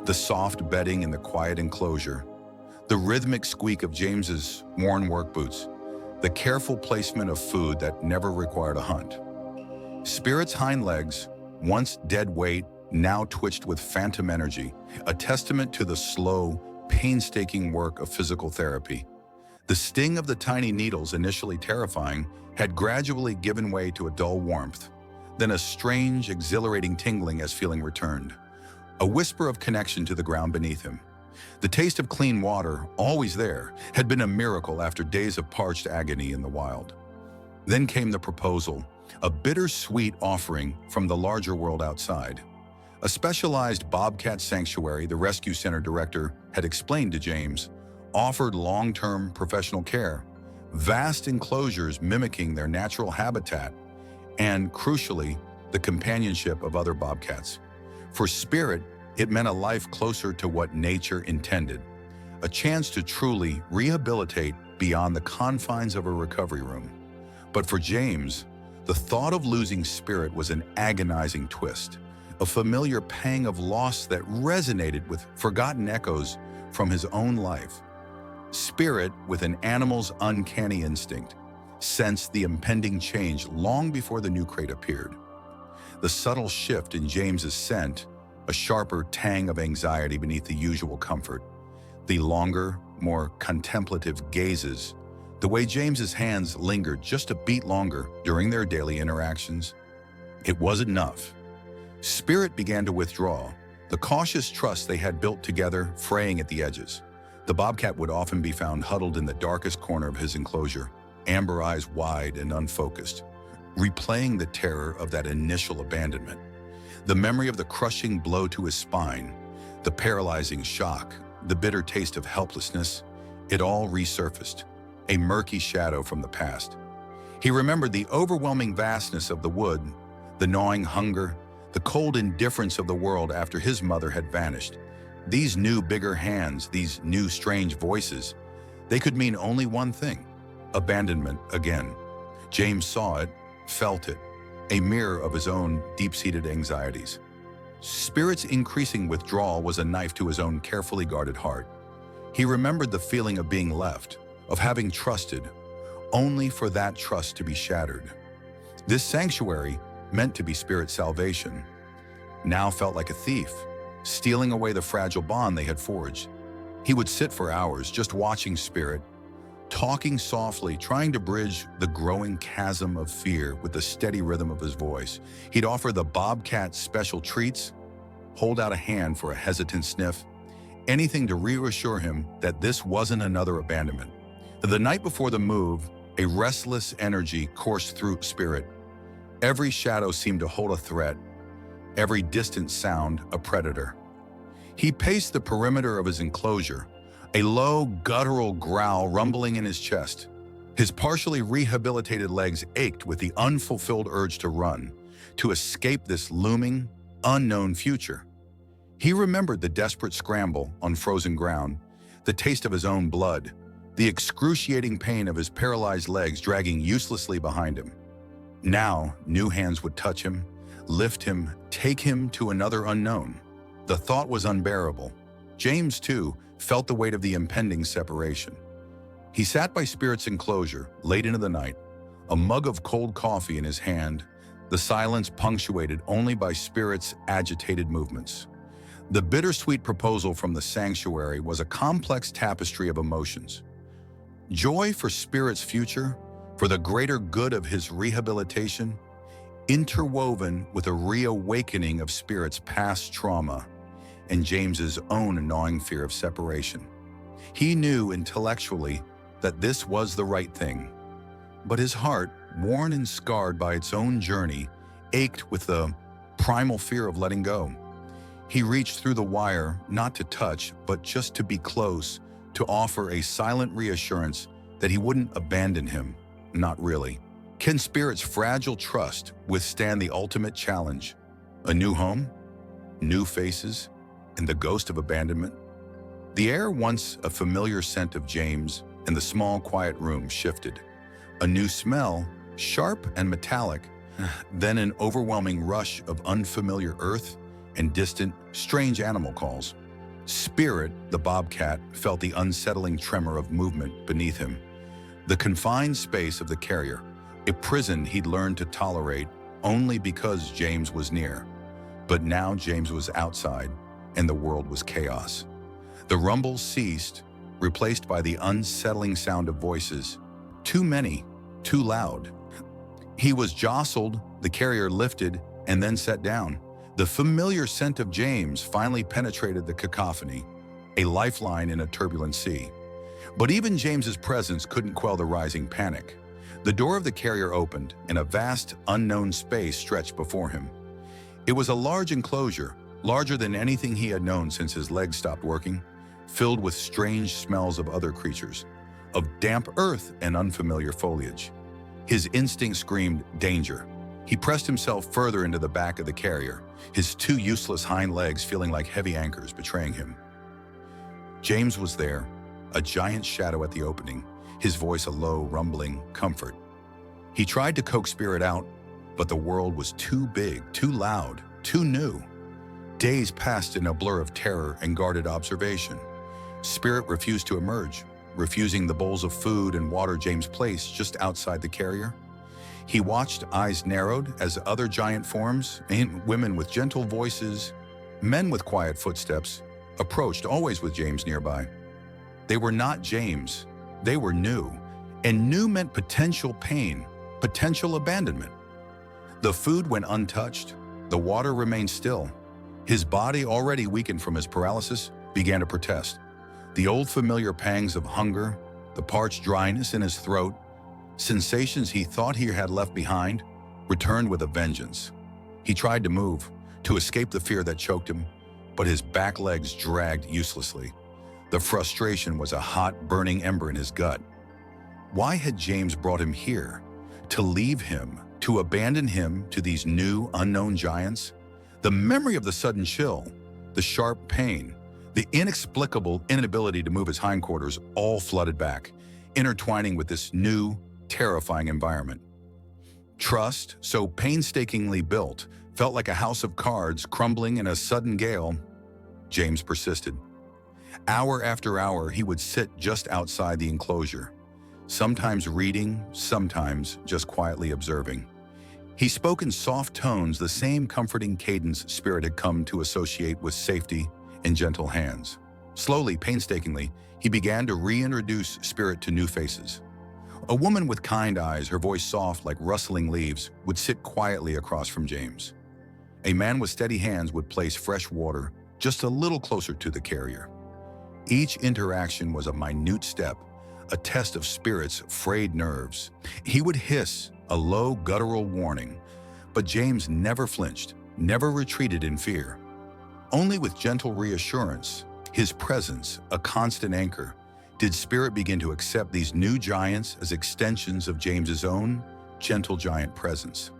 the soft bedding in the quiet enclosure, the rhythmic squeak of James's worn work boots, the careful placement of food that never required a hunt. Spirit's hind legs, once dead weight, now twitched with phantom energy, a testament to the slow, painstaking work of physical therapy. The sting of the tiny needles, initially terrifying, had gradually given way to a dull warmth, then a strange, exhilarating tingling as feeling returned, a whisper of connection to the ground beneath him. The taste of clean water, always there, had been a miracle after days of parched agony in the wild. Then came the proposal, a bittersweet offering from the larger world outside. A specialized Bobcat sanctuary, the rescue center director had explained to James, offered long-term professional care, vast enclosures mimicking their natural habitat, and, crucially, the companionship of other bobcats. For Spirit, it meant a life closer to what nature intended, a chance to truly rehabilitate beyond the confines of a recovery room. But for James, the thought of losing Spirit was an agonizing twist, a familiar pang of loss that resonated with forgotten echoes from his own life. Spirit, with an animal's uncanny instinct, sensed the impending change long before the new crate appeared. The subtle shift in James's scent, a sharper tang of anxiety beneath the usual comfort, the longer, more contemplative gazes, the way James's hands lingered just a beat longer during their daily interactions. It wasn't enough. Spirit began to withdraw, the cautious trust they had built together fraying at the edges. The Bobcat would often be found huddled in the darkest corner of his enclosure, amber eyes wide and unfocused, replaying the terror of that initial abandonment. The memory of the crushing blow to his spine, the paralyzing shock, the bitter taste of helplessness, it all resurfaced, a murky shadow from the past. He remembered the overwhelming vastness of the wood, the gnawing hunger, the cold indifference of the world after his mother had vanished. These new, bigger hands, these new, strange voices, they could mean only one thing: abandonment again. James saw it, felt it, a mirror of his own deep-seated anxieties. Spirit's increasing withdrawal was a knife to his own carefully guarded heart. He remembered the feeling of being left, of having trusted, only for that trust to be shattered. This sanctuary, meant to be Spirit's salvation, now felt like a thief, stealing away the fragile bond they had forged. He would sit for hours just watching Spirit, talking softly, trying to bridge the growing chasm of fear with the steady rhythm of his voice. He'd offer the Bobcat special treats, hold out a hand for a hesitant sniff, anything to reassure him that this wasn't another abandonment. The night before the move, a restless energy coursed through Spirit. Every shadow seemed to hold a threat, every distant sound a predator. He paced the perimeter of his enclosure, a low, guttural growl rumbling in his chest. His partially rehabilitated legs ached with the unfulfilled urge to run, to escape this looming, unknown future. He remembered the desperate scramble on frozen ground, the taste of his own blood, the excruciating pain of his paralyzed legs dragging uselessly behind him. Now, new hands would touch him, lift him, take him to another unknown. The thought was unbearable. James, too, felt the weight of the impending separation. He sat by Spirit's enclosure late into the night, a mug of cold coffee in his hand, the silence punctuated only by Spirit's agitated movements. The bittersweet proposal from the sanctuary was a complex tapestry of emotions. Joy for Spirit's future, for the greater good of his rehabilitation, interwoven with a reawakening of Spirit's past trauma and James's own gnawing fear of separation. He knew intellectually that this was the right thing, but his heart, worn and scarred by its own journey, ached with the primal fear of letting go. He reached through the wire, not to touch, but just to be close, to offer a silent reassurance that he wouldn't abandon him. Not really. Can Spirit's fragile trust withstand the ultimate challenge? A new home? New faces? And the ghost of abandonment? The air, once a familiar scent of James, in the small, quiet room shifted. A new smell, sharp and metallic, then an overwhelming rush of unfamiliar earth and distant, strange animal calls. Spirit, the bobcat, felt the unsettling tremor of movement beneath him. The confined space of the carrier, a prison he'd learned to tolerate only because James was near. But now James was outside, and the world was chaos. The rumble ceased, replaced by the unsettling sound of voices. Too many, too loud. He was jostled, the carrier lifted, and then set down. The familiar scent of James finally penetrated the cacophony, a lifeline in a turbulent sea. But even James's presence couldn't quell the rising panic. The door of the carrier opened, and a vast, unknown space stretched before him. It was a large enclosure, larger than anything he had known since his legs stopped working, filled with strange smells of other creatures, of damp earth and unfamiliar foliage. His instinct screamed danger. He pressed himself further into the back of the carrier, his two useless hind legs feeling like heavy anchors betraying him. James was there, a giant shadow at the opening, his voice a low, rumbling comfort. He tried to coax Spirit out, but the world was too big, too loud, too new. Days passed in a blur of terror and guarded observation. Spirit refused to emerge, refusing the bowls of food and water James placed just outside the carrier. He watched, eyes narrowed, as other giant forms, women with gentle voices, men with quiet footsteps, approached, always with James nearby. They were not James. They were new, and new meant potential pain, potential abandonment. The food went untouched. The water remained still. His body, already weakened from his paralysis, began to protest. The old familiar pangs of hunger, the parched dryness in his throat, sensations he thought he had left behind, returned with a vengeance. He tried to move, to escape the fear that choked him, but his back legs dragged uselessly. The frustration was a hot, burning ember in his gut. Why had James brought him here? To leave him, to abandon him to these new, unknown giants? The memory of the sudden chill, the sharp pain, the inexplicable inability to move his hindquarters all flooded back, intertwining with this new, terrifying environment. Trust, so painstakingly built, felt like a house of cards crumbling in a sudden gale. James persisted. Hour after hour, he would sit just outside the enclosure, sometimes reading, sometimes just quietly observing. He spoke in soft tones, the same comforting cadence Spirit had come to associate with safety and gentle hands. Slowly, painstakingly, he began to reintroduce Spirit to new faces. A woman with kind eyes, her voice soft like rustling leaves, would sit quietly across from James. A man with steady hands would place fresh water just a little closer to the carrier. Each interaction was a minute step, a test of Spirit's frayed nerves. He would hiss, a low, guttural warning, but James never flinched, never retreated in fear. Only with gentle reassurance, his presence, a constant anchor, did Spirit begin to accept these new giants as extensions of James's own gentle giant presence.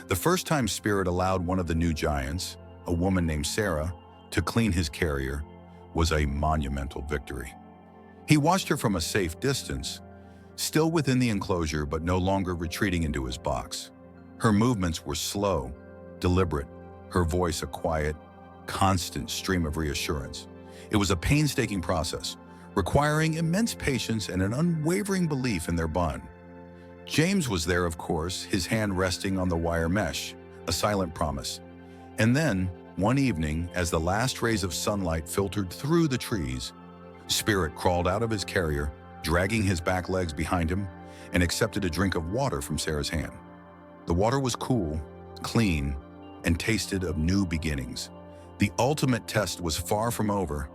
The first time Spirit allowed one of the new giants, a woman named Sarah, to clean his carrier was a monumental victory. He watched her from a safe distance, still within the enclosure but no longer retreating into his box. Her movements were slow, deliberate, her voice a quiet, constant stream of reassurance. It was a painstaking process, requiring immense patience and an unwavering belief in their bond. James was there, of course, his hand resting on the wire mesh, a silent promise. And then, one evening, as the last rays of sunlight filtered through the trees, Spirit crawled out of his carrier, dragging his back legs behind him, and accepted a drink of water from Sarah's hand. The water was cool, clean, and tasted of new beginnings. The ultimate test was far from over,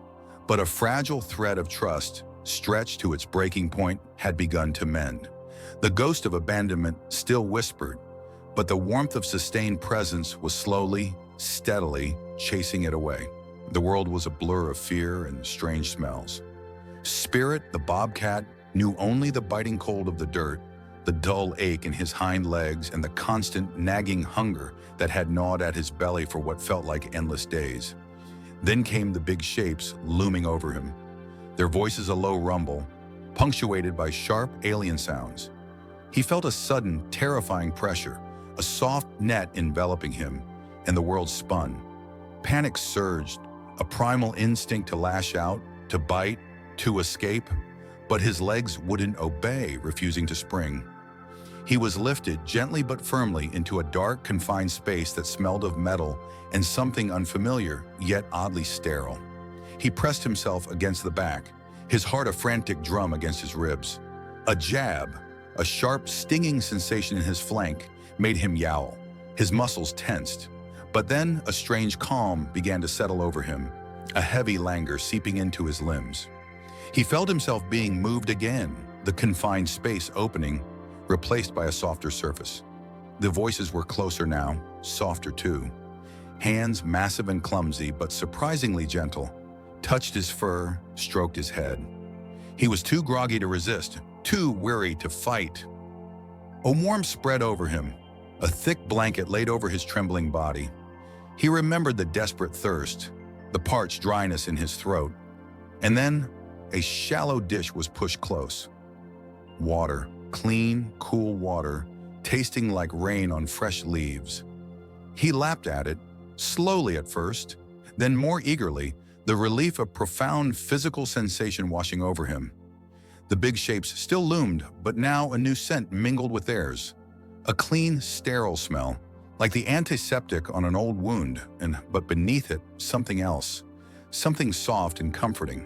but a fragile thread of trust, stretched to its breaking point, had begun to mend. The ghost of abandonment still whispered, but the warmth of sustained presence was slowly, steadily chasing it away. The world was a blur of fear and strange smells. Spirit, the bobcat, knew only the biting cold of the dirt, the dull ache in his hind legs, and the constant nagging hunger that had gnawed at his belly for what felt like endless days. Then came the big shapes looming over him, their voices a low rumble, punctuated by sharp alien sounds. He felt a sudden, terrifying pressure, a soft net enveloping him, and the world spun. Panic surged, a primal instinct to lash out, to bite, to escape, but his legs wouldn't obey, refusing to spring. He was lifted gently but firmly into a dark, confined space that smelled of metal and something unfamiliar, yet oddly sterile. He pressed himself against the back, his heart a frantic drum against his ribs. A jab, a sharp, stinging sensation in his flank, made him yowl. His muscles tensed. But then a strange calm began to settle over him, a heavy languor seeping into his limbs. He felt himself being moved again, the confined space opening, replaced by a softer surface. The voices were closer now, softer too. Hands, massive and clumsy, but surprisingly gentle, touched his fur, stroked his head. He was too groggy to resist, too weary to fight. A warmth spread over him, a thick blanket laid over his trembling body. He remembered the desperate thirst, the parched dryness in his throat, and then a shallow dish was pushed close. Water, clean, cool water, tasting like rain on fresh leaves. He lapped at it, slowly at first, then more eagerly, the relief of profound physical sensation washing over him. The big shapes still loomed, but now a new scent mingled with theirs. A clean, sterile smell, like the antiseptic on an old wound, but beneath it, something else, something soft and comforting.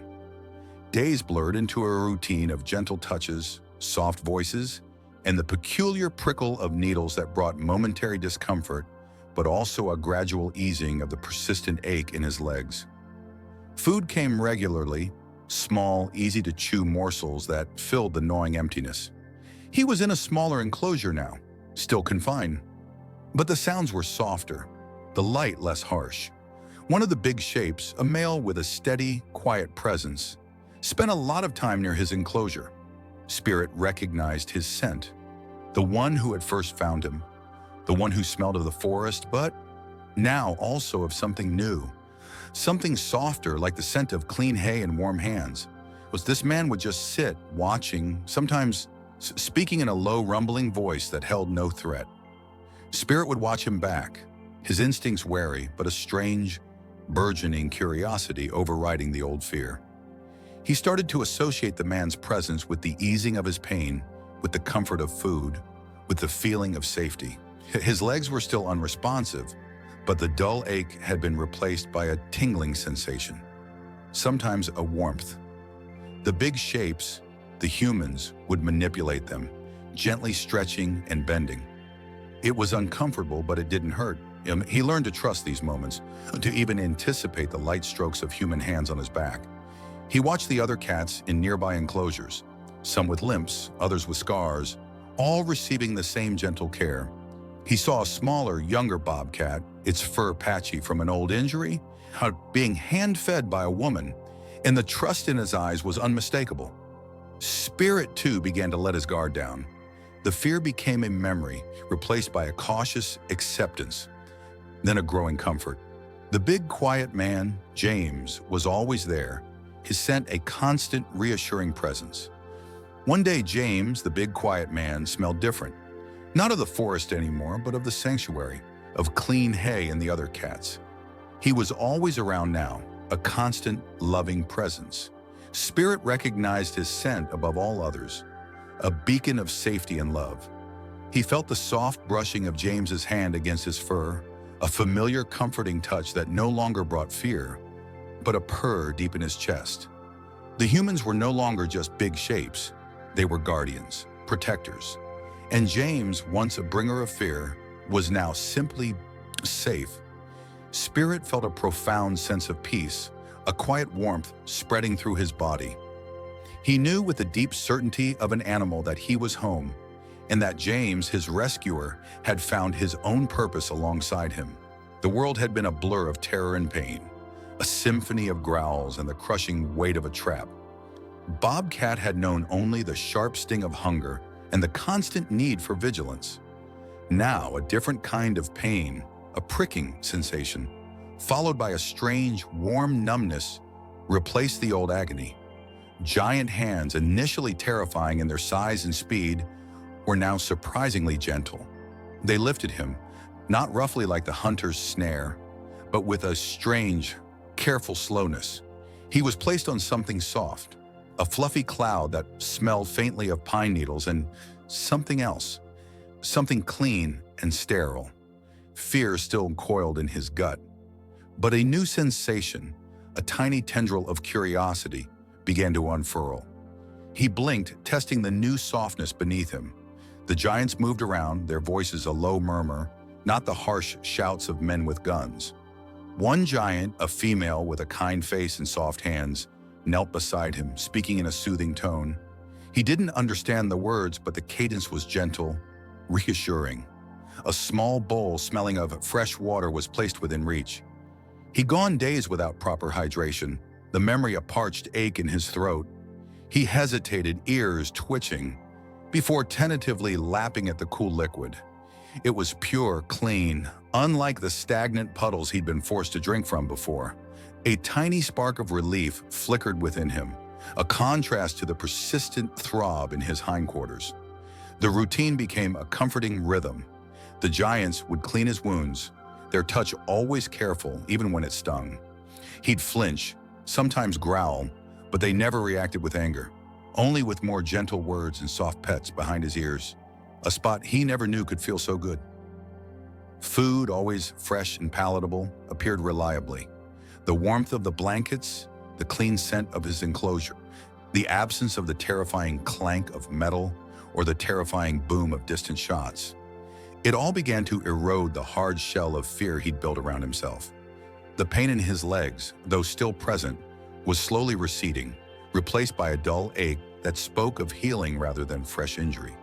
Days blurred into a routine of gentle touches, soft voices, and the peculiar prickle of needles that brought momentary discomfort, but also a gradual easing of the persistent ache in his legs. Food came regularly, small, easy-to-chew morsels that filled the gnawing emptiness. He was in a smaller enclosure now, still confined, but the sounds were softer, the light less harsh. One of the big shapes, a male with a steady, quiet presence, spent a lot of time near his enclosure. Spirit recognized his scent, the one who had first found him, the one who smelled of the forest, but now also of something new, something softer like the scent of clean hay and warm hands. This man would just sit, watching, sometimes speaking in a low, rumbling voice that held no threat. Spirit would watch him back, his instincts wary, but a strange, burgeoning curiosity overriding the old fear. He started to associate the man's presence with the easing of his pain, with the comfort of food, with the feeling of safety. His legs were still unresponsive, but the dull ache had been replaced by a tingling sensation, sometimes a warmth. The big shapes, the humans, would manipulate them, gently stretching and bending. It was uncomfortable, but it didn't hurt. He learned to trust these moments, to even anticipate the light strokes of human hands on his back. He watched the other cats in nearby enclosures, some with limps, others with scars, all receiving the same gentle care. He saw a smaller, younger bobcat, its fur patchy from an old injury, being hand-fed by a woman, and the trust in his eyes was unmistakable. Spirit, too, began to let his guard down. The fear became a memory, replaced by a cautious acceptance, then a growing comfort. The big, quiet man, James, was always there, his scent a constant, reassuring presence. One day, James, the big, quiet man, smelled different. Not of the forest anymore, but of the sanctuary, of clean hay and the other cats. He was always around now, a constant, loving presence. Spirit recognized his scent above all others, a beacon of safety and love. He felt the soft brushing of James's hand against his fur, a familiar, comforting touch that no longer brought fear, but a purr deep in his chest. The humans were no longer just big shapes. They were guardians, protectors. And James, once a bringer of fear, was now simply safe. Spirit felt a profound sense of peace, a quiet warmth spreading through his body. He knew with the deep certainty of an animal that he was home, and that James, his rescuer, had found his own purpose alongside him. The world had been a blur of terror and pain, a symphony of growls and the crushing weight of a trap. Bobcat had known only the sharp sting of hunger and the constant need for vigilance. Now, a different kind of pain, a pricking sensation, followed by a strange, warm numbness, replaced the old agony. Giant hands, initially terrifying in their size and speed, were now surprisingly gentle. They lifted him, not roughly like the hunter's snare, but with a strange, careful slowness. He was placed on something soft, a fluffy cloud that smelled faintly of pine needles, and something else, something clean and sterile. Fear still coiled in his gut, but a new sensation, a tiny tendril of curiosity, began to unfurl. He blinked, testing the new softness beneath him. The giants moved around, their voices a low murmur, not the harsh shouts of men with guns. One giant, a female with a kind face and soft hands, knelt beside him, speaking in a soothing tone. He didn't understand the words, but the cadence was gentle, reassuring. A small bowl smelling of fresh water was placed within reach. He'd gone days without proper hydration, the memory a parched ache in his throat. He hesitated, ears twitching, before tentatively lapping at the cool liquid. It was pure, clean, unlike the stagnant puddles he'd been forced to drink from before. A tiny spark of relief flickered within him, a contrast to the persistent throb in his hindquarters. The routine became a comforting rhythm. The giants would clean his wounds, their touch always careful, even when it stung. He'd flinch, sometimes growl, but they never reacted with anger, only with more gentle words and soft pets behind his ears, a spot he never knew could feel so good. Food, always fresh and palatable, appeared reliably. The warmth of the blankets, the clean scent of his enclosure, the absence of the terrifying clank of metal or the terrifying boom of distant shots. It all began to erode the hard shell of fear he'd built around himself. The pain in his legs, though still present, was slowly receding, replaced by a dull ache that spoke of healing rather than fresh injury.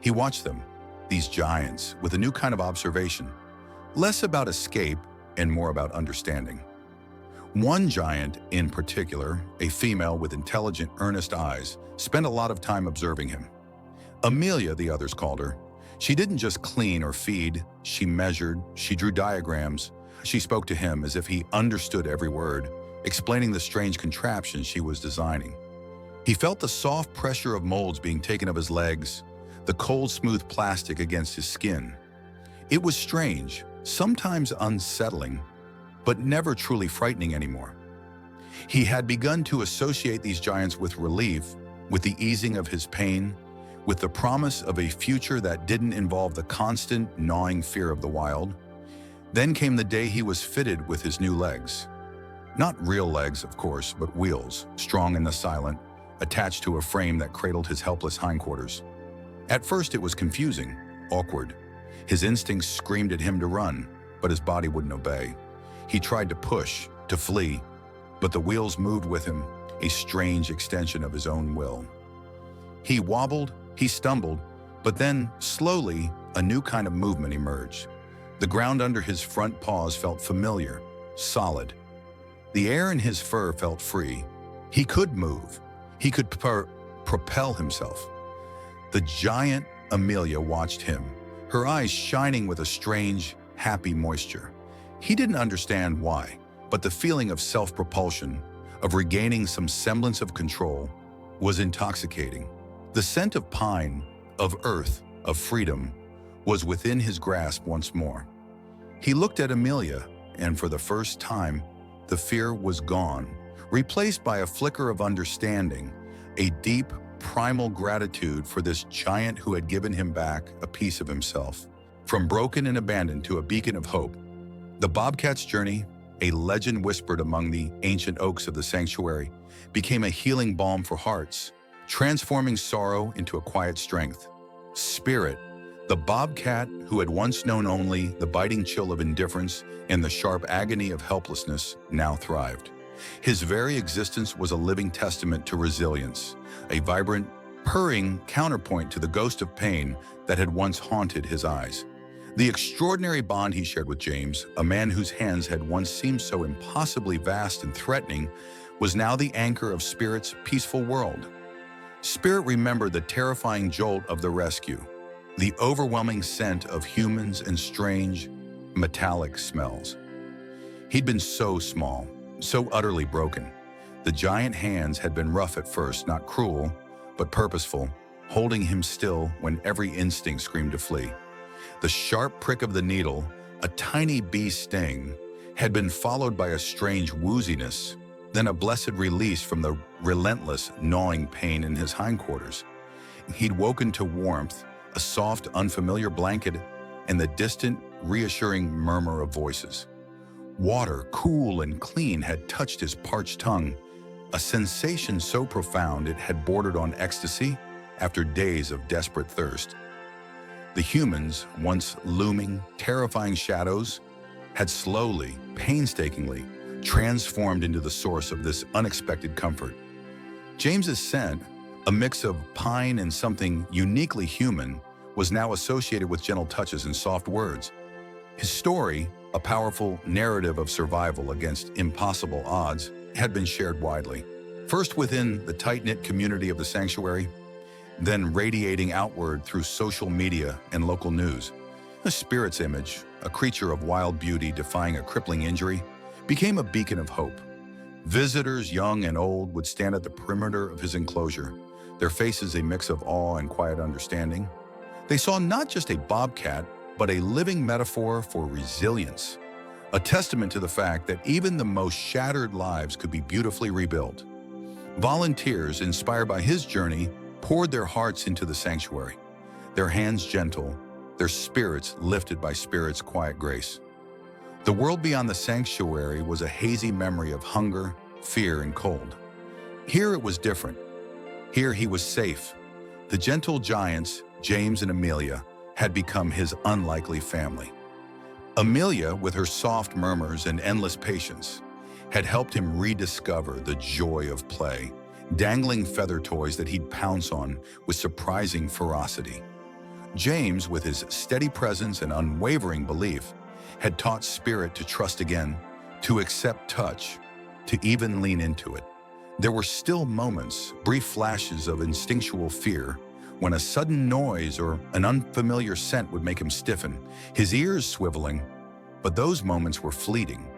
He watched them, these giants, with a new kind of observation, less about escape and more about understanding. One giant in particular, a female with intelligent, earnest eyes, spent a lot of time observing him. Amelia, the others called her. She didn't just clean or feed, she measured, she drew diagrams. She spoke to him as if he understood every word, explaining the strange contraption she was designing. He felt the soft pressure of molds being taken of his legs, the cold, smooth plastic against his skin. It was strange, sometimes unsettling, but never truly frightening anymore. He had begun to associate these giants with relief, with the easing of his pain, with the promise of a future that didn't involve the constant, gnawing fear of the wild. Then came the day he was fitted with his new legs. Not real legs, of course, but wheels, strong and silent, attached to a frame that cradled his helpless hindquarters. At first it was confusing, awkward. His instincts screamed at him to run, but his body wouldn't obey. He tried to push, to flee, but the wheels moved with him, a strange extension of his own will. He wobbled, he stumbled, but then, slowly, a new kind of movement emerged. The ground under his front paws felt familiar, solid. The air in his fur felt free. He could move. He could propel himself. The giant Amelia watched him, her eyes shining with a strange, happy moisture. He didn't understand why, but the feeling of self-propulsion, of regaining some semblance of control, was intoxicating. The scent of pine, of earth, of freedom, was within his grasp once more. He looked at Amelia, and for the first time, the fear was gone, replaced by a flicker of understanding, a deep, primal gratitude for this giant who had given him back a piece of himself. From broken and abandoned to a beacon of hope, the Bobcat's journey, a legend whispered among the ancient oaks of the sanctuary, became a healing balm for hearts, transforming sorrow into a quiet strength. Spirit, the Bobcat who had once known only the biting chill of indifference and the sharp agony of helplessness, now thrived. His very existence was a living testament to resilience, a vibrant, purring counterpoint to the ghost of pain that had once haunted his eyes. The extraordinary bond he shared with James, a man whose hands had once seemed so impossibly vast and threatening, was now the anchor of Spirit's peaceful world. Spirit remembered the terrifying jolt of the rescue, the overwhelming scent of humans and strange, metallic smells. He'd been so small, so utterly broken. The giant hands had been rough at first, not cruel, but purposeful, holding him still when every instinct screamed to flee. The sharp prick of the needle, a tiny bee sting, had been followed by a strange wooziness, then a blessed release from the relentless, gnawing pain in his hindquarters. He'd woken to warmth, a soft, unfamiliar blanket, and the distant, reassuring murmur of voices. Water, cool and clean, had touched his parched tongue, a sensation so profound it had bordered on ecstasy after days of desperate thirst. The humans, once looming, terrifying shadows, had slowly, painstakingly, transformed into the source of this unexpected comfort. James's scent, a mix of pine and something uniquely human, was now associated with gentle touches and soft words. His story, a powerful narrative of survival against impossible odds, had been shared widely. First within the tight-knit community of the sanctuary, then radiating outward through social media and local news. The Spirit's image, a creature of wild beauty defying a crippling injury, became a beacon of hope. Visitors, young and old, would stand at the perimeter of his enclosure, their faces a mix of awe and quiet understanding. They saw not just a bobcat, but a living metaphor for resilience, a testament to the fact that even the most shattered lives could be beautifully rebuilt. Volunteers, inspired by his journey, poured their hearts into the sanctuary, their hands gentle, their spirits lifted by Spirit's quiet grace. The world beyond the sanctuary was a hazy memory of hunger, fear, and cold. Here it was different. Here he was safe. The gentle giants, James and Amelia, had become his unlikely family. Amelia, with her soft murmurs and endless patience, had helped him rediscover the joy of play, dangling feather toys that he'd pounce on with surprising ferocity. James, with his steady presence and unwavering belief, had taught Spirit to trust again, to accept touch, to even lean into it. There were still moments, brief flashes of instinctual fear, when a sudden noise or an unfamiliar scent would make him stiffen, his ears swiveling, but those moments were fleeting.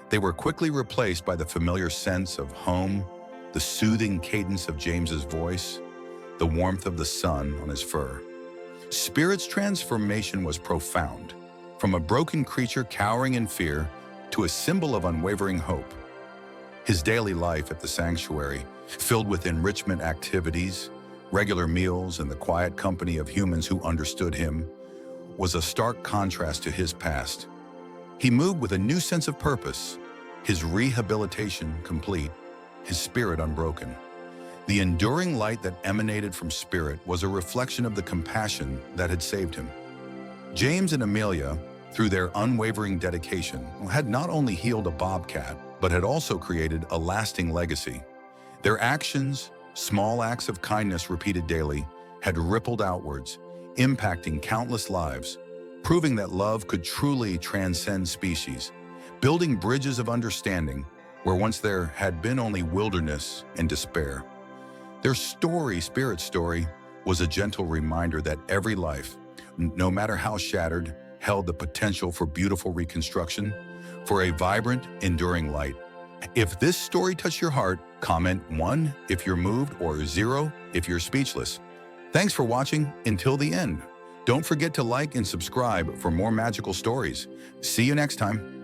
They were quickly replaced by the familiar sense of home, the soothing cadence of James's voice, the warmth of the sun on his fur. Spirit's transformation was profound, from a broken creature cowering in fear to a symbol of unwavering hope. His daily life at the sanctuary, filled with enrichment activities, regular meals, and the quiet company of humans who understood him, was a stark contrast to his past. He moved with a new sense of purpose, his rehabilitation complete, his spirit unbroken. The enduring light that emanated from Spirit was a reflection of the compassion that had saved him. James and Amelia, through their unwavering dedication, had not only healed a bobcat, but had also created a lasting legacy. Their actions, small acts of kindness repeated daily, had rippled outwards, impacting countless lives, proving that love could truly transcend species, building bridges of understanding where once there had been only wilderness and despair. Their story, Spirit's story, was a gentle reminder that every life, no matter how shattered, held the potential for beautiful reconstruction, for a vibrant, enduring light. If this story touched your heart, comment 1 if you're moved or 0 if you're speechless. Thanks for watching until the end. Don't forget to like and subscribe for more magical stories. See you next time.